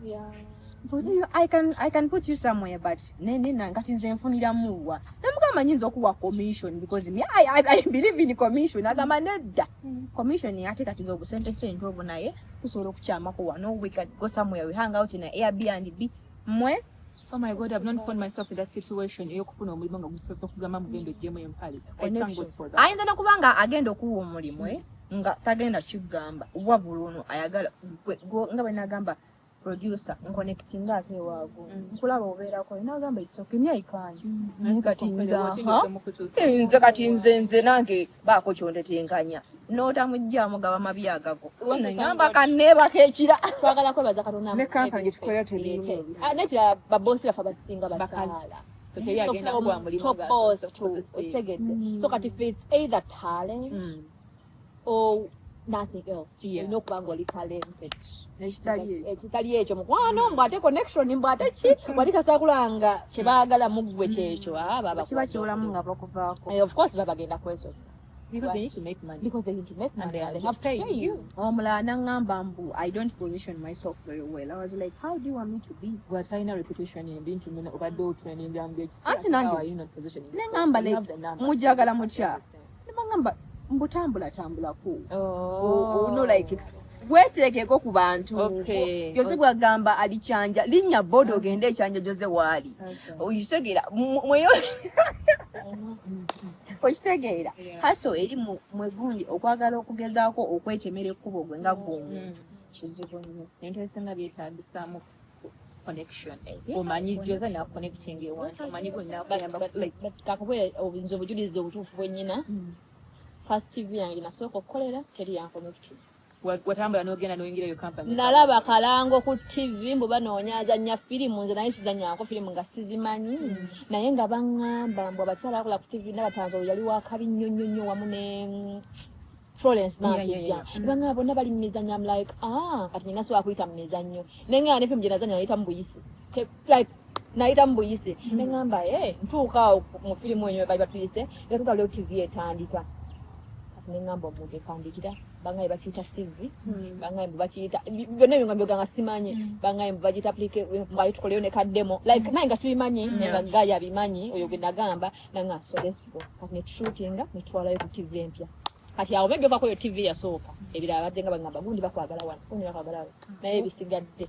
I can put you somewhere but nena ngati nze nfuniramu wa namugamba nyinza okuwa commission because me I believe in commission agamba nedda commission ate kati obusente sente obwo naye tusobola okukyamako wano we can go somewhere we hang out in an Airbnb mwe. Oh my God, I've not found myself in that situation. Eyokufuna omulimu nga gusoso okugamba mugendo gyemu empale. I thank God for that. Ayinza n'okubanga agenda okuwa omulimu nga tagenda kigamba wabula ono ayagala nga bwe nagamba producernconnectinga ate waago nkulaba obeerako nagamba ekisooka emyayikanye nze kati nze nange baako kyondetenkanya n'otamugjamu gaba mabi agago nengamba kanneebako ekira Twagala kwebaza Katonda. Ne kampani gye tukolera tebirimu. Nekira babosi baffe abasinga Bakazi. bakyala. So teri agenda kuwa mulimu top nga boss asoose to okukozesa. Osegede. So kati if it's either talent or nothing else. Yeah. You know kubanga oli talented. ekitali ekyo mukwano mbwate connection mbwate ki wali kasakulanga kyebaagala muggwe kyekyo kiba kiwulamu nga bakuvaako of course babagenda kwezo Because they need to make money. because they need to make And money and they they have to pay you. omulala nangamba mbu I don't position myself very well. I was like, how do you want me to be? Bw'atalina reputation embi nti obadde otraininga mu ekiseera. Anti nange, How are you not positioning yourself? nengamba You like have the numbers. mujagala mutya nebagamba mbutambulako like weteekeko ku bantu Okay. Jose bwagamba alikyanja linnya bodo ogende ekyanja Jose waali okitegeera mweyo okitegeera haso eri mwegundi okwagala okugezaako okwetemera ekkubo gwe nga gwomu kizibu nnyo Ebintu ebisinga byetaagisaamu connection. Omanyi Jose na connecting ewantu. Omanyi gonna akuyamba kakubwe obuyinza obujulizi obutuufu bwennyina First TV yange nasooka okukolera teri yankonekiti. watambula n'ogenda n'oyingira yo company. Nalaba kalango ku TV mbu banoonya azannya firimu nze naye sizannyako firimu nga sizimanyi naye nga baŋŋamba mbu abakyala akola ku TV n'abatanzo yali wakabi nnyo wamu ne Florence Nakijja. Banga bonna bali mu mizannyo I'm like kati nina sobola kuyita mu mizannyo naye nga ne firimu gye nazannya nayita mu buyisi like nayita mu buyisi ne ŋŋamba ntuuka awo mu firimu enyo bali batuyise yatuuka leo TV etandika nengamba omuntu ekandikira bangaye bakiyita CV bangaye bakiyita byonna ebyo nga byoganga simanyi bangaye bagiyita mbaye tukoleyo ne kaddemo like naye nga sibimanyi nga gaya abimanyi oyo gwe nagamba nanga solesbo kati netushootinga netwalayo ku TV empya kati awo maybe ovako yo TV yasooka ebirala badde nga bagamba gundi bakwagala wano gundi bakwagala wano naye ebisigadde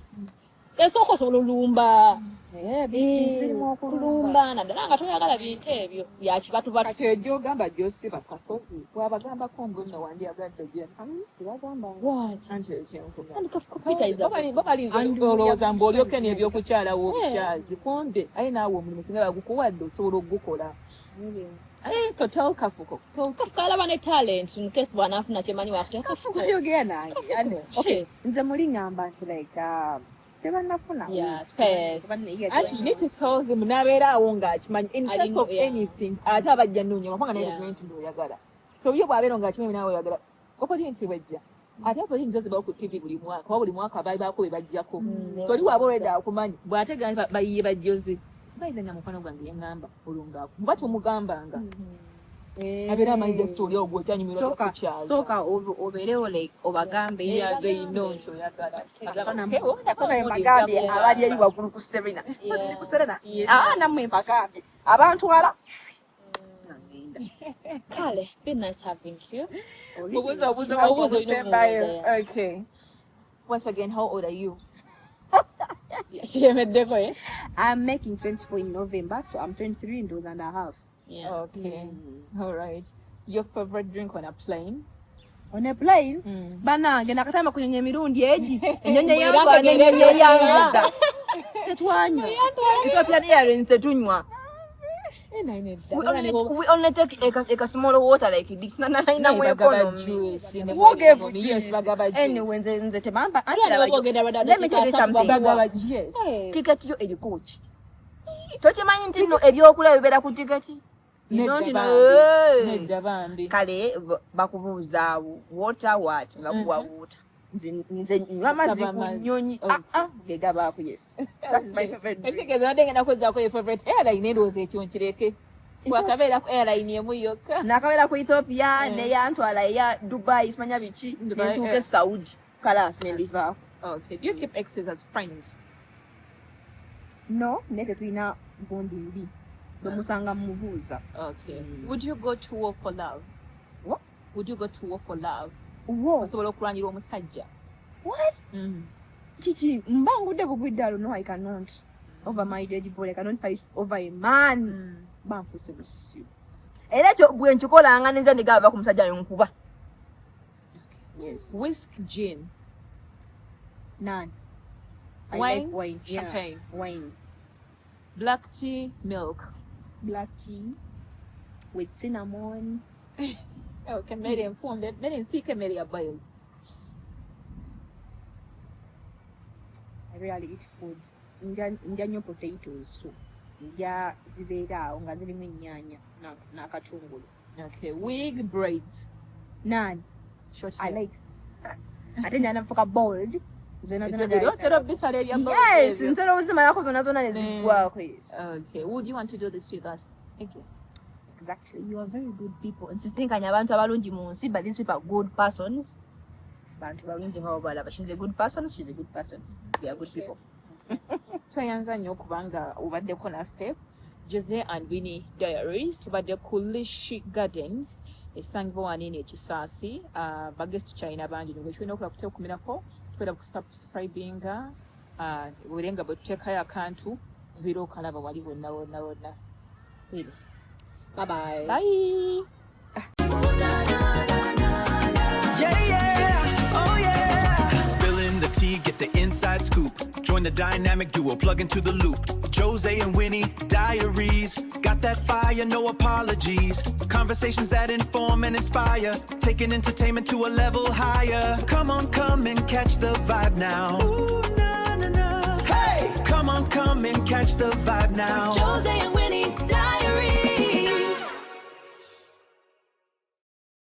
esooka osobola olumba kulumba naddala nga toyagala bintu ebyo byakibatuba kati ejjo ogamba gy'osiba kasozi bw'abagambako mbu nno wandyagadde gye sibagamba olowooza mbu olyoke n'ebyokukyalawo obukyazi kumbe aye naawe omulimu singa bagukuwadde osobola okugukola. So tell Kafuko. Kafuko alaba ne talent in case bw'anaafuna kyemanyi wakutya Kafuko yogera nange okay nze muli ngamba nti like tebanafuna space. Actually, you need to tell him n'abeera awo ng'akimanyi in case of anything ate abajja nnoonyuma kubanga naye nkimanyi nti oyagala so ye bw'abeera ng'akimanyi nawe oyagala opportunity bwejja ate opportunity zibawo ku TV buli mwaka oba buli mwaka baali baako be bajjako so oli waaba olwedda akumanyi bw'ateganya bayiye bajjozi bayizanya mukwano gwange yeŋŋamba olungaako muba tomugambanga abeera amanyi story ogwo kyanyumirwa okukyaza sooka obeerewo like obagambe they know nti oyagala mbagambye abali eri waggulu ku Serena nammwe mbagambye abantu ala kale be nice having you okay once again how old are you? kiremeddeko I'm making 24 in November, so I'm 23 in those and a half. Yeah. Okay. All right. Your favorite drink on a plane? On a plane, banange nakatama kunyenya mirundi eji enyenye Mwiranga yangu gereza. enyenye yanza tetwanywa Ethiopian Airlines tetunywa. We only take a small water like this. Na mu economy. Who gave you Yes, bagaba juice. anyway nze temamba Let me tell you something. Bagaba yes. Ticket yo eri coach. Tokimanyi nti no ebyokulya bibera ku ticket. You don't know. Nedda bambi. Kale bakubuuza water what bakuwa water. Nze nywa amazzi ku nnyonyi. Gegabaako yes. That is my favorite drink. Ekitegeeza wadde ngenda kuzzaako your favorite airline endowooza ekyo nkireke. Bwakabeera ku airline emu yokka. Nakabeera ku Ethiopia neyantwala eya Dubai simanya biki nentuuka Saudi kalas nembivaako. Okay. Do you keep exes as friends? No, naye tetulina bondi mbi. Bemusanga mubuuza. Okay. Would you go to war for love? What? Would you go to war for love? Wo. Osobola okulwanira omusajja. What? Chichi, mbangudde bugwiddalo. No, I cannot. Over my dead body, I cannot fight over a man. Banfuuse busiru. Era kyo bwe nkikolanga nenza ndigaba ku musajja yonkuba. Yes. Whisk gin. None. I Wine? like wine. Champagne. Yeah. Wine. Black tea, milk. Black tea with cinnamon. Okay, Mary informed that. Mary see Mary a boil. I really eat food. Nja nyo potatoes so. Nja zibeera awo nga zirimu ennyaanya n'akatungulu. Okay, wig braids. None. Short I hair. like. Ate njana fuka bold. Otera bisala ebya Yes, ntera ozimalako zonna ne ziggwako. Yes. Okay, would you want to do this with us? Thank you. Exactly. You are very good people. Nsisinkanya abantu abalungi mu nsi, but these people are good persons. Bantu balungi nga obalaba. She's a good person. She's a good person. We are good people. Twayanza nnyo kubanga obaddeko naffe. Jose and Winnie Diaries tubadde ku Lishi Gardens esangibwa wanene ekisaasi bagest China bangi ngo tulina okulaba kuteekumirako tubeera ku subscribinga werenga bwe tuteekayo akantu obeera okalaba wali wonna wonna wonna. Bye bye. Bye. Spilling the tea, get the inside scoop. Join the dynamic duo, plug into the loop. Jose and Winnie, Diaries. Got that fire, no apologies. Conversations that inform and inspire. Taking entertainment to a level higher. Come on, come and catch the vibe now. Ooh, na, na, na. Hey! Come on, come and catch the vibe now. Jose and Winnie, Diaries.